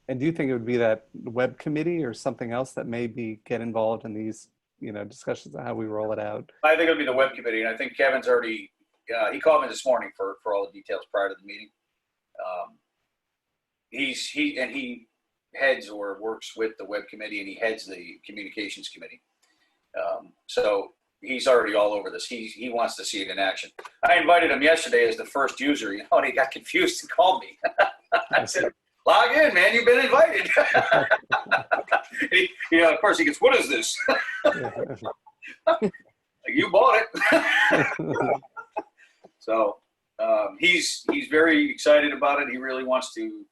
And do you think it would be that web committee or something else that get involved in these, discussions on how we roll it out? I think it'll be the web committee, and I think Kevin's already. He called me this morning for all the details prior to the meeting. He heads or works with the web committee, and he heads the communications committee. So he's already all over this. He wants to see it in action. I invited him yesterday as the first user, and he got confused and called me. I said, log in, man, you've been invited. Of course he gets, what is this? You bought it. So he's very excited about it. He really wants to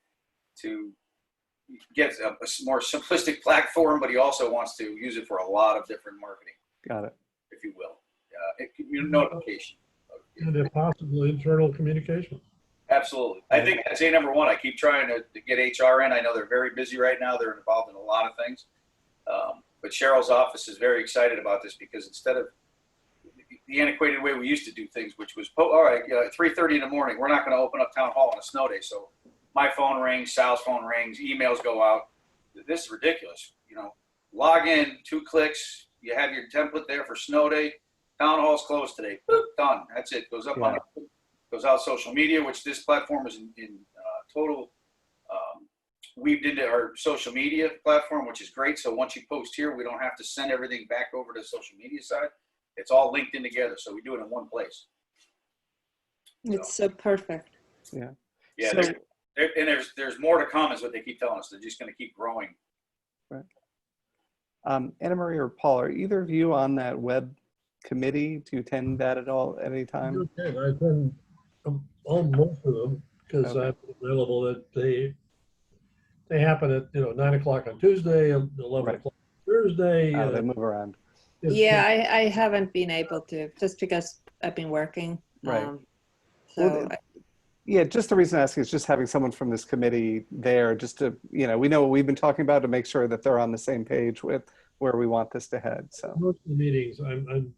get a more simplistic platform, but he also wants to use it for a lot of different marketing, Got it. if you will. Notification. And if possible, internal communication. Absolutely. I think that's number one. I keep trying to get HR in. I know they're very busy right now. They're involved in a lot of things. But Cheryl's office is very excited about this because instead of the antiquated way we used to do things, which was, all right, 3:30 in the morning, we're not going to open up town hall on a snow day. So my phone rings, Sal's phone rings, emails go out. This is ridiculous. Log in, 2 clicks. You have your template there for snow day. Town hall's closed today. Boop, done. That's it. Goes up goes out social media, which this platform is in total weaved into our social media platform, which is great. So once you post here, we don't have to send everything back over to the social media side. It's all linked in together, so we do it in one place. it's so perfect. Yeah. Yeah, So- and there's more to come, is what they keep telling us. They're just going to keep growing. Anna Marie or Paul, are either of you on that web committee? Do you attend that at all at any time? Okay, I attend most of them because Okay. I'm available. That they happen at 9 o'clock on Tuesday, 11 Right. o'clock on Thursday. They move around. Yeah, I haven't been able to, just because I've been working. Right. So Well, yeah, just the reason I ask is just having someone from this committee there, just to, we know what we've been talking about, to make sure that they're on the same page with where we want this to head. So, Most of the meetings, I'm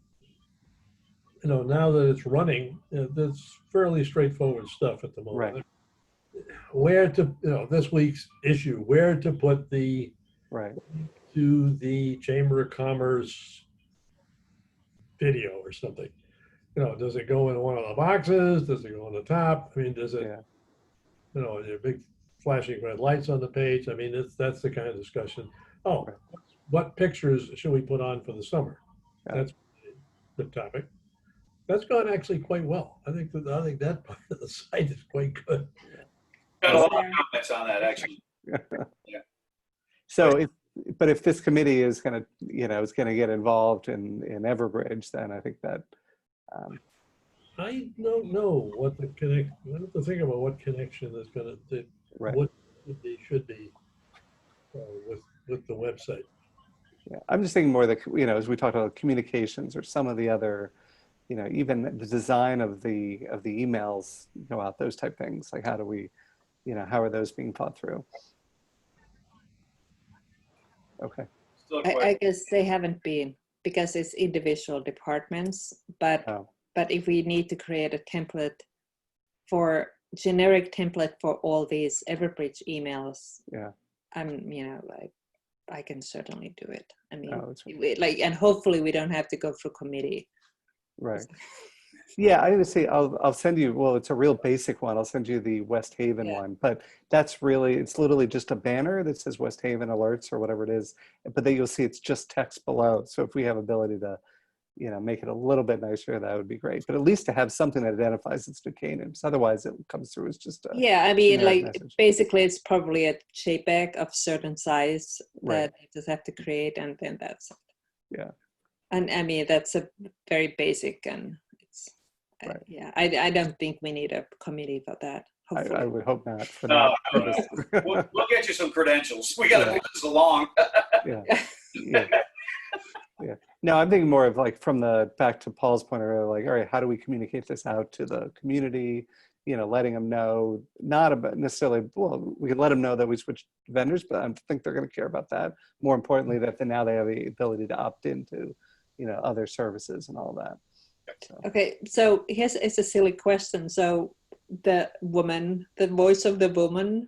now that it's running, that's fairly straightforward stuff at the moment. Right. Where to, this week's issue, where to put right. to the Chamber of Commerce video or something. Does it go in one of the boxes? Does it go on the top? I mean, does it, Yeah. are there big flashing red lights on the page? I mean, that's the kind of discussion. Oh, Right. what pictures should we put on for the summer? Yeah. That's the topic. That's gone actually quite well. I think that part of the site is quite good. Got a lot of comments on that, actually. So if this committee is going to, is going to get involved in Everbridge, then I think that, I don't know what the connection, I have to think about what connection is going to, right. what should be with the website. Yeah. I'm just thinking more that, as we talked about communications or some of the other, even the design of the emails go out, those type things. Like how do we, how are those being thought through? Okay. Still a I question. guess they haven't been, because it's individual departments, but Oh, if we need to create a template generic template for all these Everbridge emails, yeah. I can certainly do it. I mean, Oh, that's right. and hopefully we don't have to go through committee. Right. Yeah, I'm gonna say I'll send you. Well, it's a real basic one. I'll send you the West Haven Yeah. one, but it's literally just a banner that says West Haven alerts or whatever it is. But then you'll see it's just text below. So if we have ability to, make it a little bit nicer, that would be great. But at least to have something that identifies it's New Canaan. Because otherwise, it comes through as just a Yeah, I mean, generic like message. basically, it's probably a JPEG of certain size Right. that you just have to create, and then that's it. Yeah. And I mean, that's a very basic, and it's Right. yeah. I don't think we need a committee for that. Hopefully. I would hope not for No, that no, purpose. We'll get you some credentials. We got to Yeah. move this along. Yeah. Yeah. Yeah. No, I'm thinking more of like back to Paul's point earlier, like, all right, how do we communicate this out to the community? Letting them know, not about necessarily, well, we can let them know that we switched vendors, but I don't think they're going to care about that. More importantly, that now they have the ability to opt into, other services and all that. So, Okay, so here's it's a silly question. So the voice of the woman,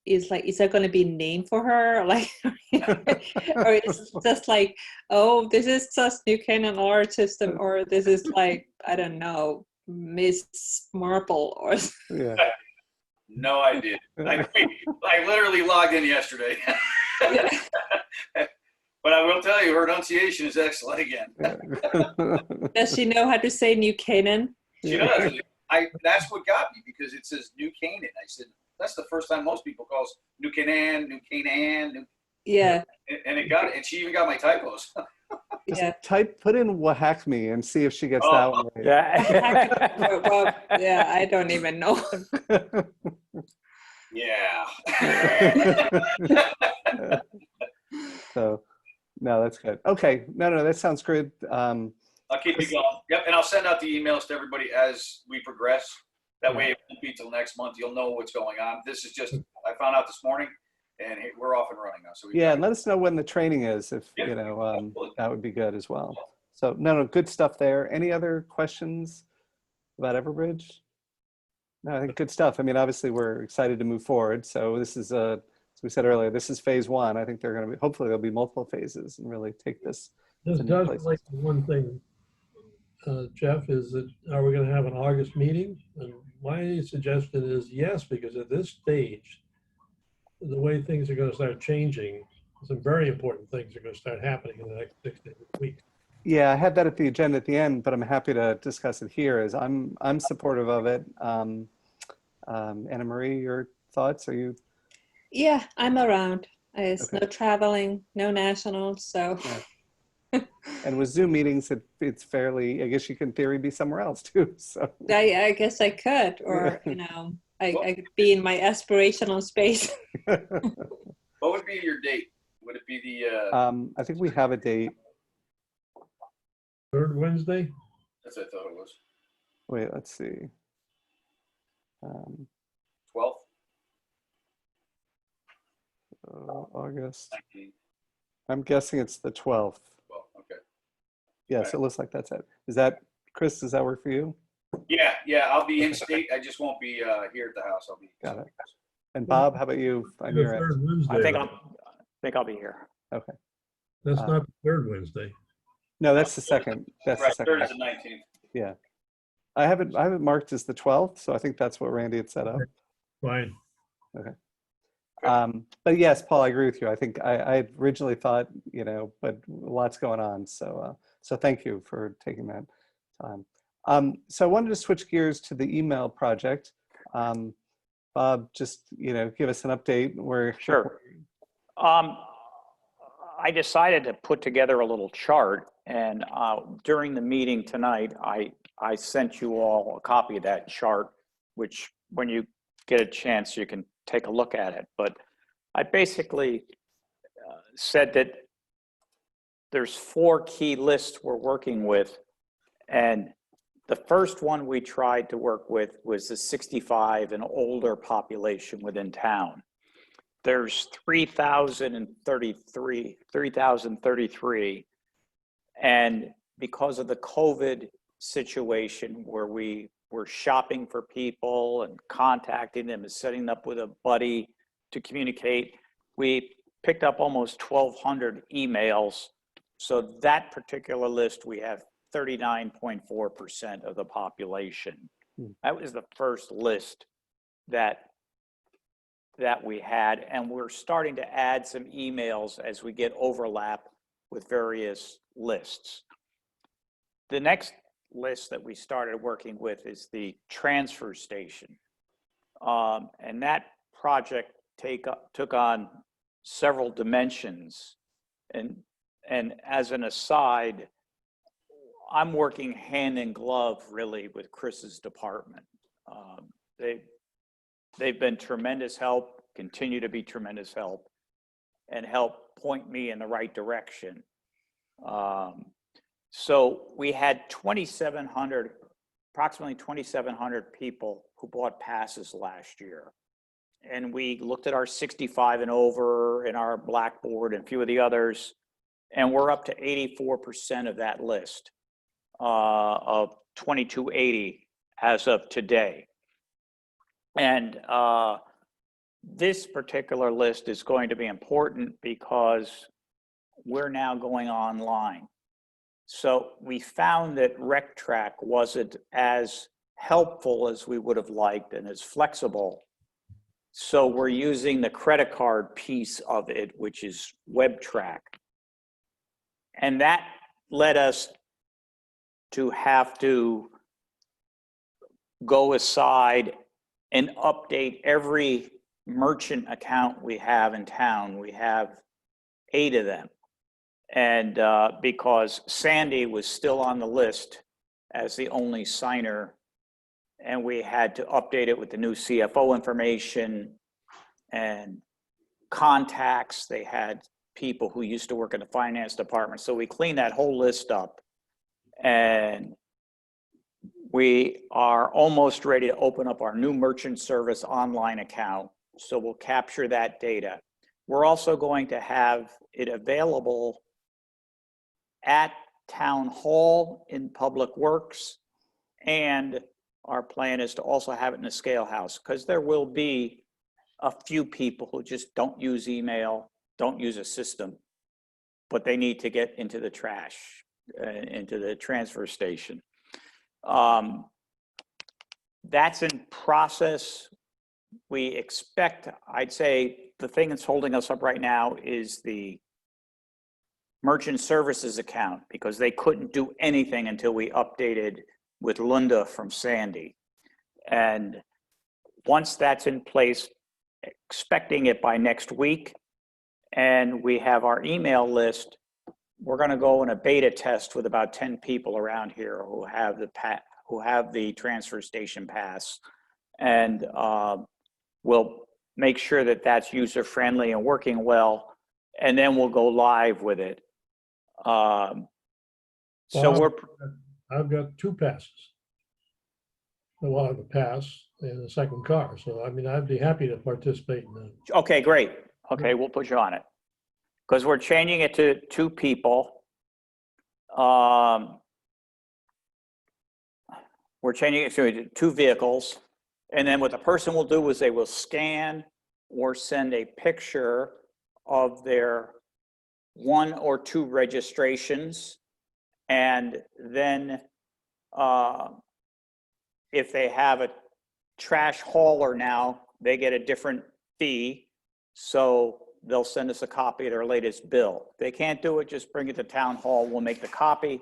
is there going to be a name for her, like, or it's just like, oh, this is just New Canaan alert system, or this is like, I don't know, Miss Marple, or No idea. I literally logged in yesterday. But I will tell you, her enunciation is excellent again. does she know how to say New Canaan? She does. That's what got me, because it says New Canaan. I said, that's the first time most people call us New Canaan, Yeah, and it got it. And she even got my typos. yeah. put in Wahacme and see if she gets Oh, that one right. Yeah. Well, yeah, I don't even know. Yeah. So, no, that's good. Okay, no, that sounds good. I'll keep you going. Yep, and I'll send out the emails to everybody as we progress. That way, it won't be till next month. You'll know what's going on. This is just, I found out this morning, and we're off and running now. So Yeah, and let us know when the training is, if, Yeah, that would be good as well. So, no, good stuff there. Any other questions about Everbridge? No, I think good stuff. I mean, obviously, we're excited to move forward. So this is, as we said earlier, this is phase one. I think they're going to be, hopefully there'll be multiple phases and really take this. This to new does places. relate to one thing, Jeff, is that, are we going to have an August meeting? And my suggestion is yes, because at this stage, the way things are going to start changing, some very important things are going to start happening in the next 6 to 8 weeks. Yeah, I had that at the agenda at the end, but I'm happy to discuss it here. As I'm supportive of it. Anna Marie, your thoughts? Are you? Yeah, I'm around. It's Okay. no traveling, no nationals, so. And with Zoom meetings, it's fairly, I guess you can in theory be somewhere else too. So I guess I could, or I could be in my aspirational space. what would be your date? Would it be the? I think we have a date. Third Wednesday? That's what I thought it was. Wait, let's see. Um, 12th, August. 19th, I'm guessing it's the 12th. 12th, okay. Yes, it looks like that's it. Is that, Chris, does that work for you? Yeah, I'll be in Okay. state. I just won't be here at the house. I'll be. Got it. And Bob, how about you on The your end? third Wednesday. I think I'll be here. Okay. That's not the third Wednesday. No, that's the second. That's the Right, second. third is the 19th. Yeah. I have it marked as the 12th, so I think that's what Randy had set up. Fine. But yes, Paul, I agree with you. I think I had originally thought, but lots going on. So thank you for taking that time. So I wanted to switch gears to the email project. Bob, just, give us an update where. Sure. I decided to put together a little chart, and during the meeting tonight, I sent you all a copy of that chart, which when you get a chance, you can take a look at it. But I basically said that there's 4 key lists we're working with, and the first one we tried to work with was the 65 and older population within town. There's 3,033, and because of the COVID situation where we were shopping for people and contacting them and setting up with a buddy to communicate, we picked up almost 1,200 emails. So that particular list, we have 39.4% of the population. That was the first list that we had, and we're starting to add some emails as we get overlap with various lists. The next list that we started working with is the transfer station. And that project took on several dimensions. And as an aside, I'm working hand in glove really with Chris's department. They've been tremendous help, continue to be tremendous help, and help point me in the right direction. So we had approximately 2,700 people who bought passes last year. And we looked at our 65 and over and our Blackboard and a few of the others, and we're up to 84% of that list of 2,280 as of today. And this particular list is going to be important because we're now going online. So we found that RecTrack wasn't as helpful as we would have liked and as flexible. So we're using the credit card piece of it, which is WebTrack. And that led us to have to go aside and update every merchant account we have in town. We have 8 of them. And because Sandy was still on the list as the only signer, and we had to update it with the new CFO information and contacts. They had people who used to work in the finance department. So we cleaned that whole list up, and we are almost ready to open up our new merchant service online account. So we'll capture that data. We're also going to have it available at Town Hall in Public Works, and our plan is to also have it in the scale house, because there will be a few people who just don't use email, don't use a system, but they need to get into the trash, into the transfer station. That's in process. We expect, I'd say the thing that's holding us up right now is the merchant services account, because they couldn't do anything until we updated with Linda from Sandy. And once that's in place, expecting it by next week, and we have our email list, we're going to go in a beta test with about 10 people around here who have the transfer station pass, and we'll make sure that that's user friendly and working well, and then we'll go live with it. So Bob, we're, I've got 2 passes. Well, I have a pass and a second car, so I mean, I'd be happy to participate in that. okay, great. Okay, we'll put you on it. Because we're changing it to 2 people. We're changing it to 2 vehicles. And then what the person will do is they will scan or send a picture of their 1 or 2 registrations. And then if they have a trash hauler now, they get a different fee. So they'll send us a copy of their latest bill. If they can't do it, just bring it to town hall. We'll make the copy.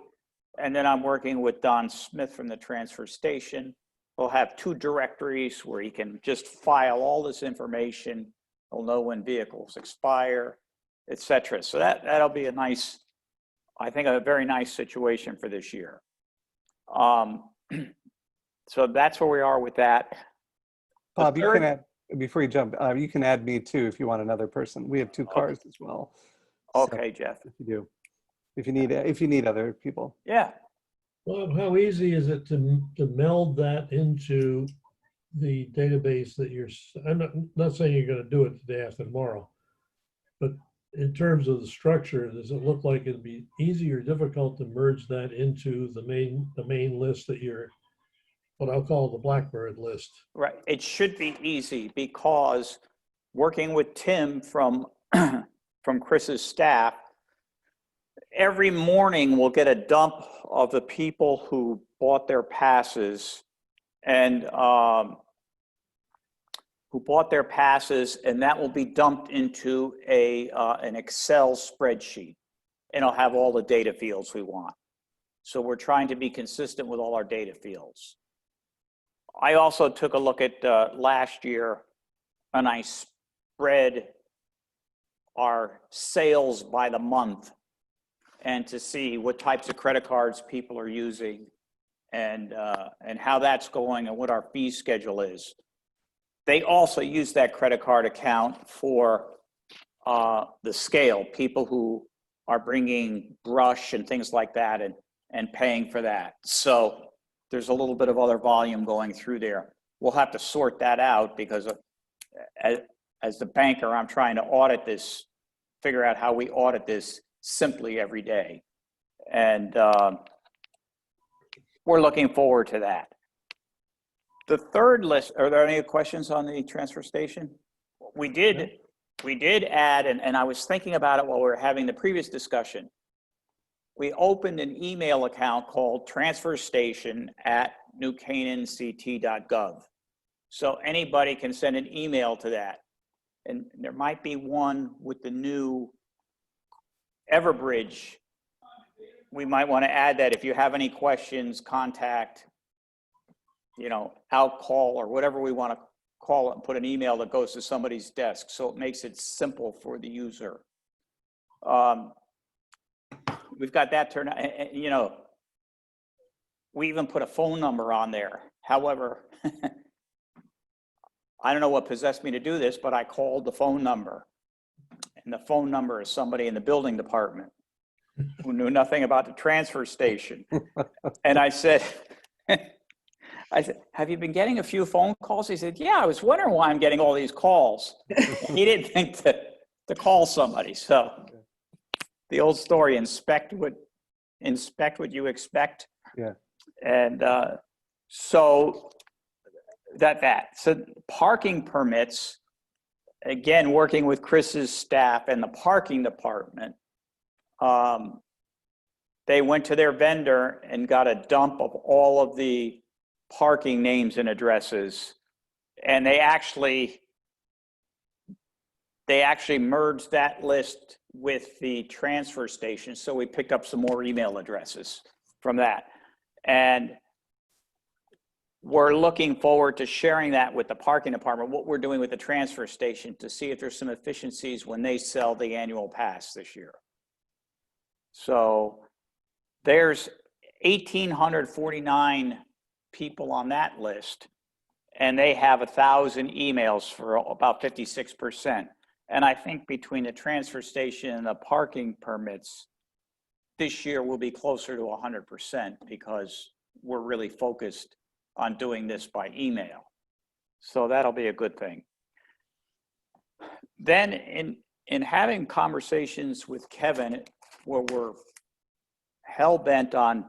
And then I'm working with Don Smith from the transfer station. We'll have 2 directories where he can just file all this information. He'll know when vehicles expire, et cetera. So that'll be a nice, I think, a very nice situation for this year. So that's where we are with that. The Bob, you third- can add, before you jump, you can add me too if you want another person. We have 2 cars as well. So Okay, Jeff. if you do, if you need other people. Yeah. Well, how easy is it to meld that into the database that I'm not saying you're going to do it today after tomorrow, but in terms of the structure, does it look like it'd be easy or difficult to merge that into the main list that what I'll call the Blackbird list? Right. It should be easy because working with Tim from Chris's staff, every morning we'll get a dump of the people who bought their passes and that will be dumped into an Excel spreadsheet, and it'll have all the data fields we want. So we're trying to be consistent with all our data fields. I also took a look at last year, and I spread our sales by the month and to see what types of credit cards people are using and how that's going and what our fee schedule is. They also use that credit card account for the scale, people who are bringing brush and things like that and paying for that. So there's a little bit of other volume going through there. We'll have to sort that out because as the banker, I'm trying to audit this, figure out how we audit this simply every day. And we're looking forward to that. The third list, are there any questions on the transfer station? We did add, and I was thinking about it while we were having the previous discussion. We opened an email account called transferstation@newcanaanct.gov. So anybody can send an email to that. And there might be one with the new Everbridge. We might want to add that if you have any questions, contact, outcall or whatever we want to call it, and put an email that goes to somebody's desk. So it makes it simple for the user. We've got that turned out, we even put a phone number on there. However, I don't know what possessed me to do this, but I called the phone number. And the phone number is somebody in the building department who knew nothing about the transfer station. And I said, have you been getting a few phone calls? He said, yeah, I was wondering why I'm getting all these calls. He didn't think to call somebody. So the old story, inspect what you expect. Yeah. And so parking permits, again, working with Chris's staff and the parking department, they went to their vendor and got a dump of all of the parking names and addresses. And they actually merged that list with the transfer station. So we picked up some more email addresses from that. And we're looking forward to sharing that with the parking department, what we're doing with the transfer station, to see if there's some efficiencies when they sell the annual pass this year. So there's 1,849 people on that list, and they have 1,000 emails for about 56%. And I think between the transfer station and the parking permits, this year will be closer to 100% because we're really focused on doing this by email. So that'll be a good thing. Then in having conversations with Kevin, where we're hell-bent on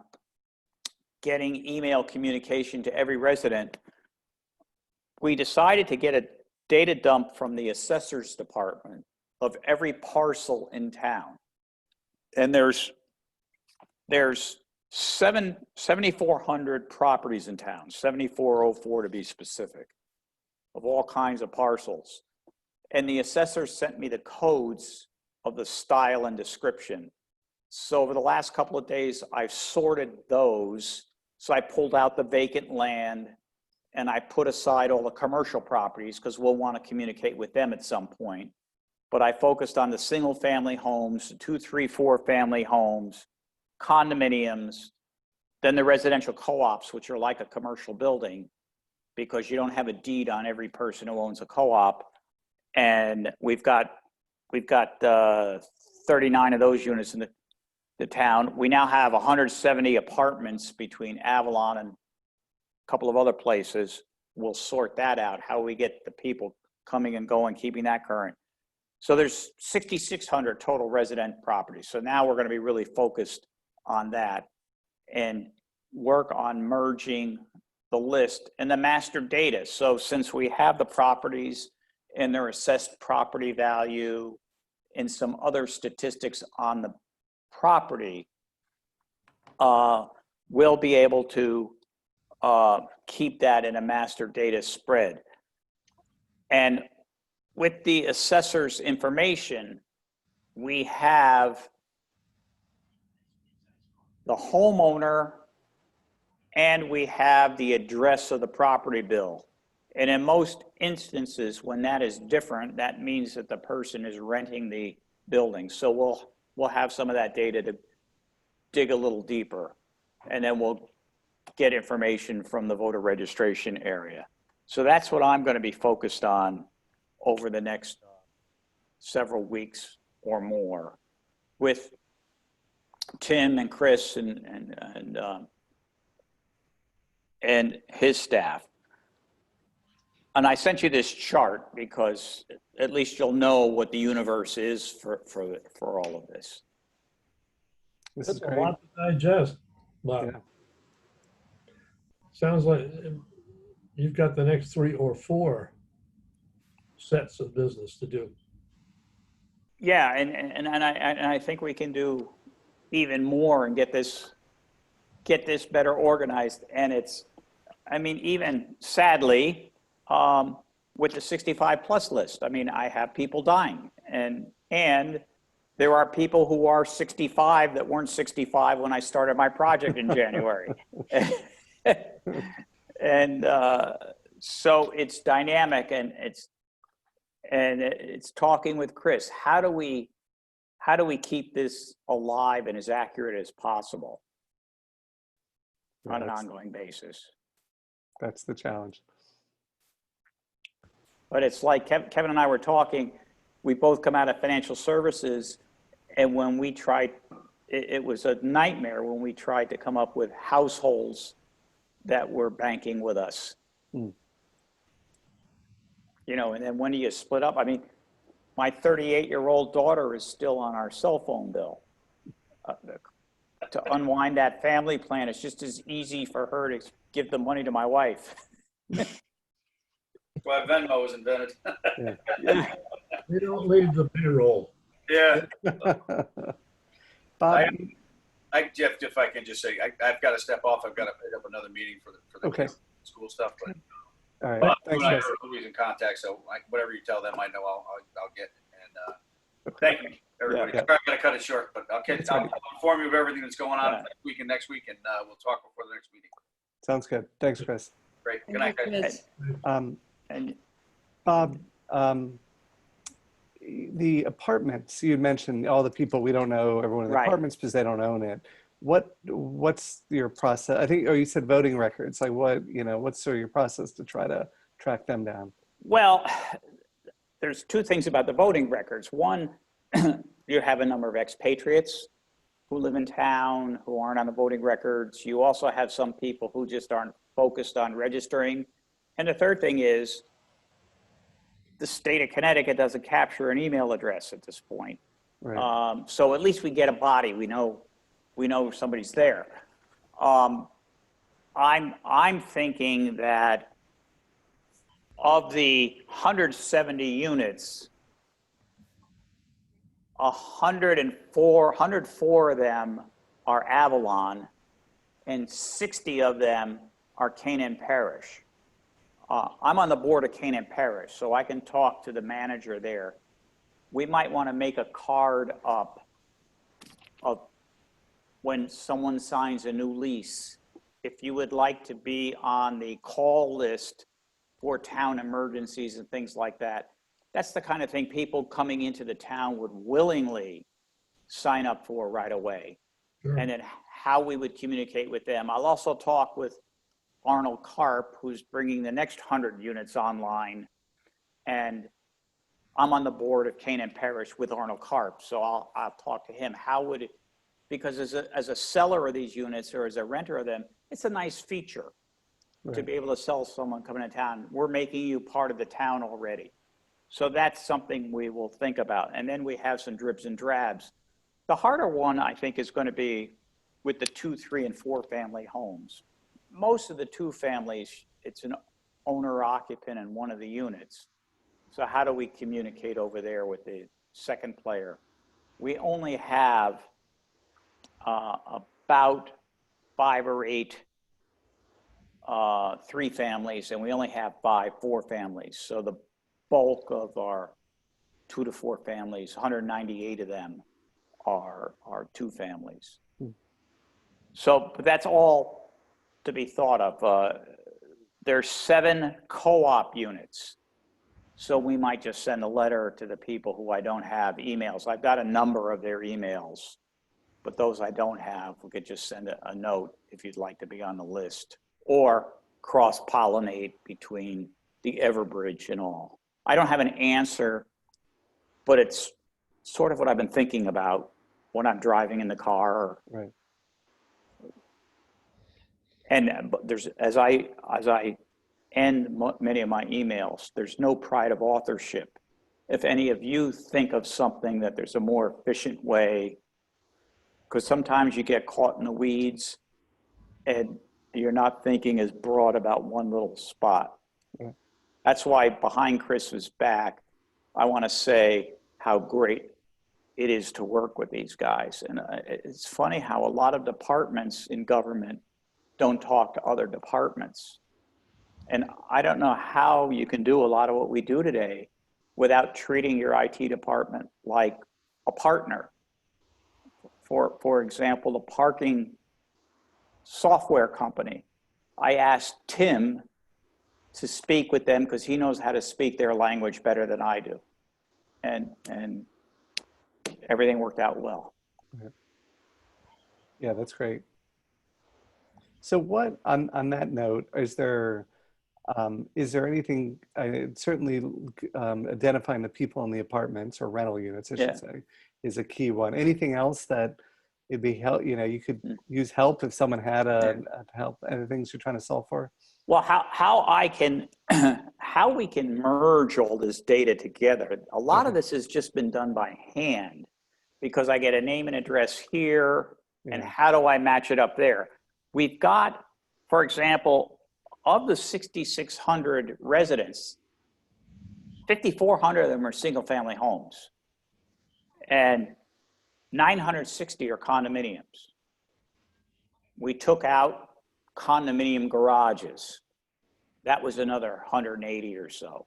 getting email communication to every resident, we decided to get a data dump from the assessor's department of every parcel in town. And there's 7,400 properties in town, 7,404 to be specific, of all kinds of parcels. And the assessor sent me the codes of the style and description. So over the last couple of days, I've sorted those. So I pulled out the vacant land and I put aside all the commercial properties because we'll want to communicate with them at some point. But I focused on the single family homes, 2, 3, 4 family homes, condominiums, then the residential co-ops, which are like a commercial building because you don't have a deed on every person who owns a co-op. And we've got 39 of those units in the town. We now have 170 apartments between Avalon and a couple of other places. We'll sort that out, how we get the people coming and going, keeping that current. So there's 6,600 total resident properties. So now we're going to be really focused on that and work on merging the list and the master data. So since we have the properties and their assessed property value and some other statistics on the property, we'll be able to keep that in a master data spread. And with the assessor's information, we have the homeowner and we have the address of the property bill. And in most instances, when that is different, that means that the person is renting the building. So we'll have some of that data to dig a little deeper, and then we'll get information from the voter registration area. So that's what I'm going to be focused on over the next several weeks or more with Tim and Chris and his staff. And I sent you this chart because at least you'll know what the universe is for all of this. This is That's a great. lot to digest, Bob. Yeah. Sounds like you've got the next 3 or 4 sets of business to do. Yeah, and I think we can do even more and get this better organized. And it's, I mean, even sadly, with the 65 plus list, I mean, I have people dying, and there are people who are 65 that weren't 65 when I started my project in January. And so it's dynamic, and it's talking with Chris. How do we keep this alive and as accurate as possible on an ongoing basis? That's the challenge. But it's like Kevin and I were talking, we both come out of financial services, and when we tried, it was a nightmare when we tried to come up with households that were banking with us. Mm. You know, and then when do you split up? I mean, my 38-year-old daughter is still on our cell phone bill. To unwind that family plan, it's just as easy for her to give the money to my wife. Well, Venmo was invented. They don't leave the payroll. Yeah. Bob, Jeff, if I can just say, I've got to step off. I've got to pick up another meeting for the Okay. school stuff. But all right. you Thanks, and I Chris. are always in contact, so whatever you tell them, I know I'll get. And thank you, everybody. Yeah. I'm going to cut it short, but I'll That's fine. inform you of everything that's going on Yeah. next week and next week, and we'll talk before the next meeting. Sounds good. Thanks, Chris. Great. Good Thank night, you, guys. Chris. And Bob, the apartments, you mentioned all the people we don't know, everyone in the Right. apartments because they don't own it. What's your process? I think, you said voting records. Like what's sort of your process to try to track them down? well, there's 2 things about the voting records. One, you have a number of expatriates who live in town, who aren't on the voting records. You also have some people who just aren't focused on registering. And the third thing is the state of Connecticut doesn't capture an email address at this point. Right. So at least we get a body. We know somebody's there. I'm thinking that of the 170 units, 104 of them are Avalon, and 60 of them are Canaan Parish. I'm on the board of Canaan Parish, so I can talk to the manager there. We might want to make a card up of when someone signs a new lease. If you would like to be on the call list for town emergencies and things like that, that's the kind of thing people coming into the town would willingly sign up for right away. Sure. And then how we would communicate with them. I'll also talk with Arnold Karp, who's bringing the next 100 units online. And I'm on the board of Canaan Parish with Arnold Karp. So I'll talk to him. How would it, because as a seller of these units or as a renter of them, it's a nice feature to Right. be able to sell someone coming to town. We're making you part of the town already. So that's something we will think about. And then we have some dribs and drabs. The harder one, I think, is going to be with the 2, 3, and 4 family homes. Most of the 2 families, it's an owner occupant in one of the units. So how do we communicate over there with the second player? We only have about 5 or 8 3 families, and we only have 5 4 families. So the bulk of our 2 to 4 families, 198 of them are 2 families. So but that's all to be thought of. There's 7 co-op units. So we might just send a letter to the people who I don't have emails. I've got a number of their emails, but those I don't have, we could just send a note if you'd like to be on the list, or cross-pollinate between the Everbridge and all. I don't have an answer, but it's sort of what I've been thinking about when I'm driving in the car. Right. And there's, as I end many of my emails, there's no pride of authorship. If any of you think of something that there's a more efficient way, because sometimes you get caught in the weeds and you're not thinking as broad about one little spot. Yeah. That's why behind Chris's back, I want to say how great it is to work with these guys. And it's funny how a lot of departments in government don't talk to other departments. And I don't know how you can do a lot of what we do today without treating your IT department like a partner. For example, the parking software company. I asked Tim to speak with them because he knows how to speak their language better than I do. And everything worked out well. Yeah, that's great. So what, on that note, is there anything, certainly identifying the people in the apartments or rental units, I should say, is a key one. Anything else that it'd be help, you could use help if someone had a help, and things you're trying to solve for? Well, how we can merge all this data together. A lot of this has just been done by hand because I get a name and address here, and how do I match it up there? We've got, for example, of the 6,600 residents, 5,400 of them are single family homes and 960 are condominiums. We took out condominium garages. That was another 180 or so.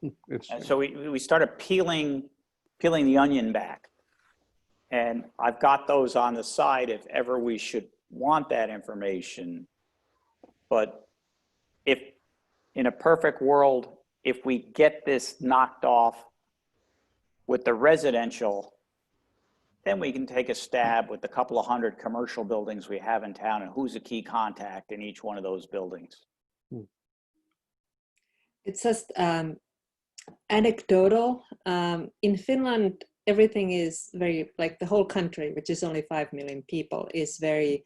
And so we started peeling the onion back. And I've got those on the side if ever we should want that information. But if in a perfect world, if we get this knocked off with the residential, then we can take a stab with the couple of 100 commercial buildings we have in town and who's a key contact in each one of those buildings. It's just anecdotal. In Finland, everything is very, like the whole country, which is only 5 million people, is very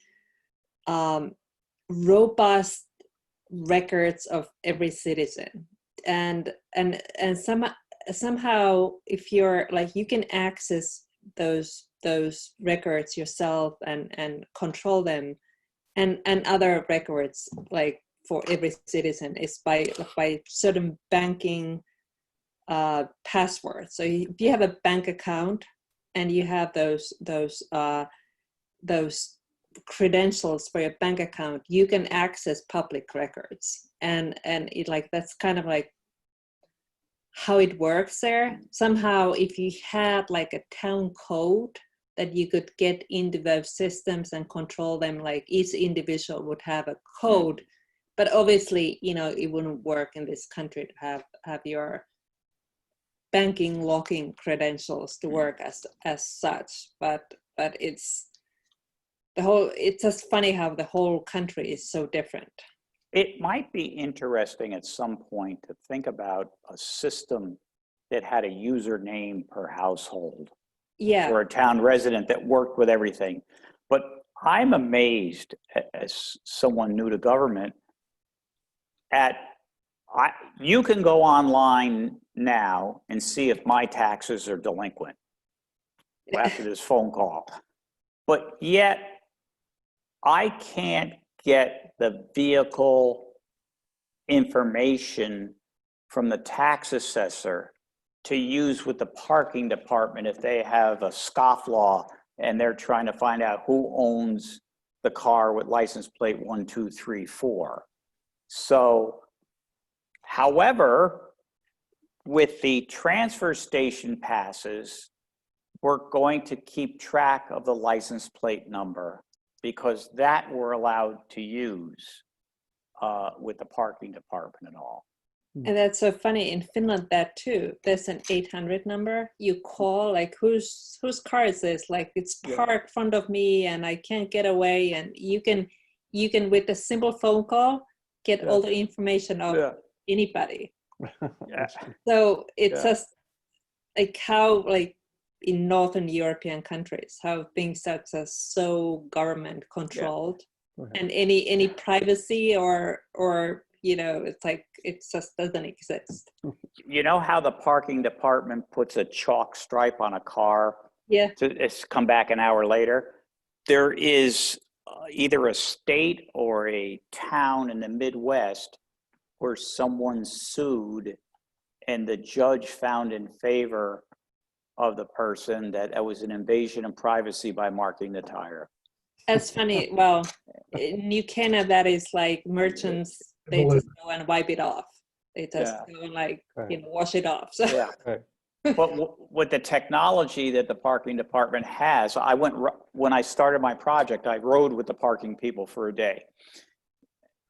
robust records of every citizen. And somehow, if you're like, you can access those records yourself and control them, and other records like for every citizen is by certain banking passwords. So if you have a bank account and you have those credentials for your bank account, you can access public records, and it like, that's kind of like how it works there. Somehow, if you had like a town code that you could get into those systems and control them, like each individual would have a code, but obviously, you know, it wouldn't work in this country to have your banking locking credentials to work as such. But it's just funny how the whole country is so different. It might be interesting at some point to think about a system that had a username per household Yeah. or a town resident that worked with everything. But I'm amazed as someone new to government you can go online now and see if my taxes are delinquent after this phone call. But yet I can't get the vehicle information from the tax assessor to use with the parking department if they have a scofflaw and they're trying to find out who owns the car with license plate 1234. So, however, with the transfer station passes, we're going to keep track of the license plate number because that we're allowed to use with the parking department and all. And that's so funny. In Finland, that too, there's an 800 number. You call, like, whose car is this? Like, it's parked in front of me and I can't get away. And you can with a simple phone call, get all the information of anybody. So it's just like how, like in Northern European countries, how things are just so government controlled, and any privacy or you know, it's like it just doesn't exist. You know how the parking department puts a chalk stripe on a car? Yeah. It's come back an hour later. There is either a state or a town in the Midwest where someone sued and the judge found in favor of the person that it was an invasion of privacy by marking the tire. That's funny. Well, in New Canada, that is like merchants, they just go and wipe it off. They just go and like, you know, wash it off. So. Yeah. But with the technology that the parking department has, when I started my project, I rode with the parking people for a day.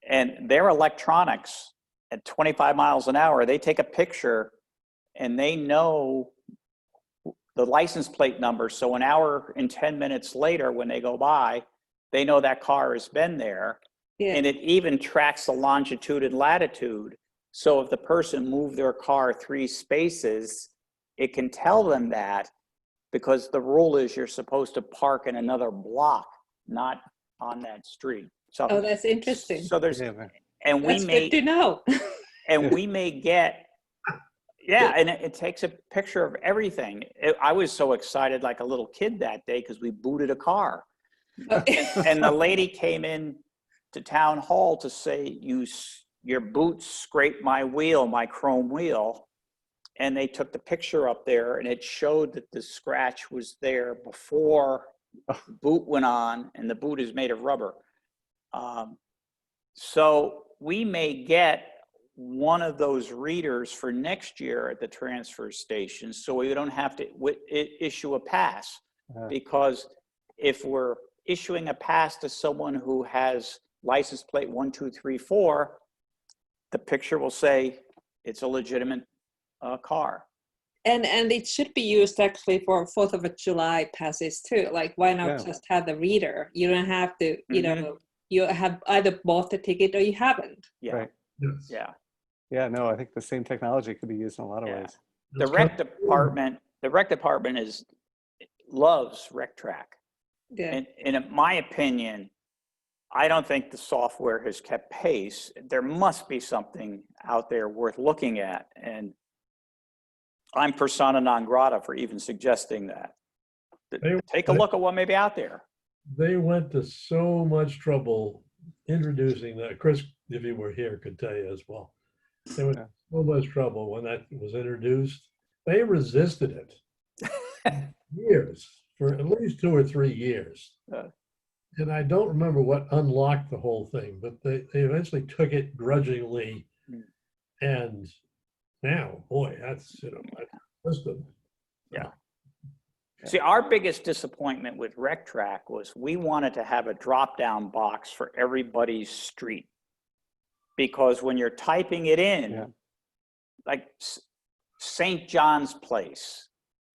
And their electronics at 25 miles an hour, they take a picture and they know the license plate number. So an hour and 10 minutes later, when they go by, they know that car has been there. Yeah. And it even tracks the longitude and latitude. So if the person moved their car 3 spaces, it can tell them that, because the rule is you're supposed to park in another block, not on that street. So, oh, that's interesting. So there's, and that's good to know. and we may get, and it takes a picture of everything. I was so excited like a little kid that day because we booted a car. And the lady came in to town hall to say, your boots scraped my wheel, my chrome wheel. And they took the picture up there and it showed that the scratch was there before the boot went on, and the boot is made of rubber. So we may get one of those readers for next year at the transfer station, so we don't have to issue a pass. Because if we're issuing a pass to someone who has license plate 1234, the picture will say it's a legitimate car. And it should be used actually for 4th of July passes too. Like, why not just have the reader? You don't have to, you know, you have either bought the ticket or you haven't. Yeah. Right. Yes. Yeah. Yeah, no, I think the same technology could be used in a lot of ways. The rec department the rec department loves RecTrack. Yeah. And in my opinion, I don't think the software has kept pace. There must be something out there worth looking at. And I'm persona non grata for even suggesting that. Take a look at what may be out there. They went to so much trouble introducing that. Chris, if he were here, could tell you as well. There was so much trouble when that was introduced. They resisted it years, for at least 2 or 3 years. And I don't remember what unlocked the whole thing, but they eventually took it grudgingly. And now, boy, that's, that's wisdom. Yeah. See, our biggest disappointment with RecTrack was we wanted to have a drop-down box for everybody's street. Because when you're typing it in, like St. John's Place,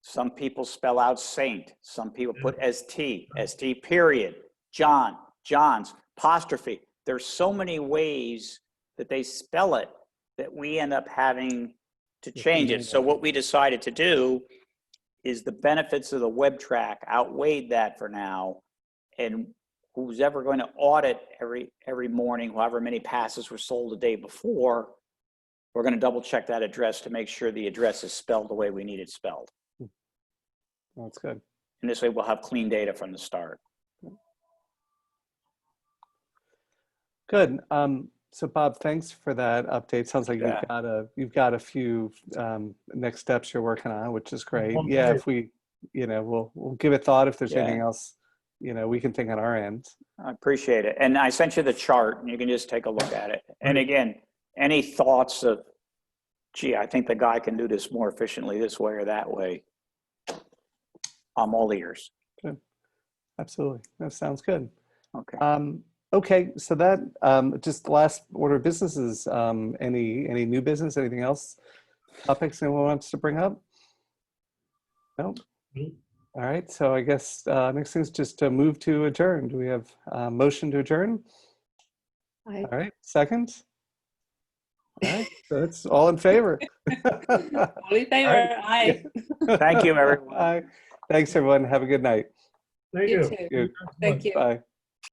some people spell out Saint, some people put ST, ST period, John, John's, apostrophe. There's so many ways that they spell it that we end up having to change it. So what we decided to do is the benefits of the WebTrack outweighed that for now. And who's ever going to audit every morning, however many passes were sold the day before, we're going to double check that address to make sure the address is spelled the way we need it spelled. That's good. And this way we'll have clean data from the start. Good. So Bob, thanks for that update. Sounds like you've got a few next steps you're working on, which is great. Yeah, if we, we'll give it thought if there's anything else, we can think on our end. I appreciate it. And I sent you the chart and you can just take a look at it. And again, any thoughts of, gee, I think the guy can do this more efficiently this way or that way, I'm all ears. Good. Absolutely. That sounds good. Okay. Okay, so that just the last order of business is any new business, anything else, topics anyone wants to bring up? No? All right, so I guess next thing is just to move to adjourn. Do we have a motion to adjourn? All right, second? All right, so it's all in favor. All in favor, aye. Thank you, everyone. Bye. Thanks, everyone. Have a good night. Thank You you. too. You. Thank you. Bye.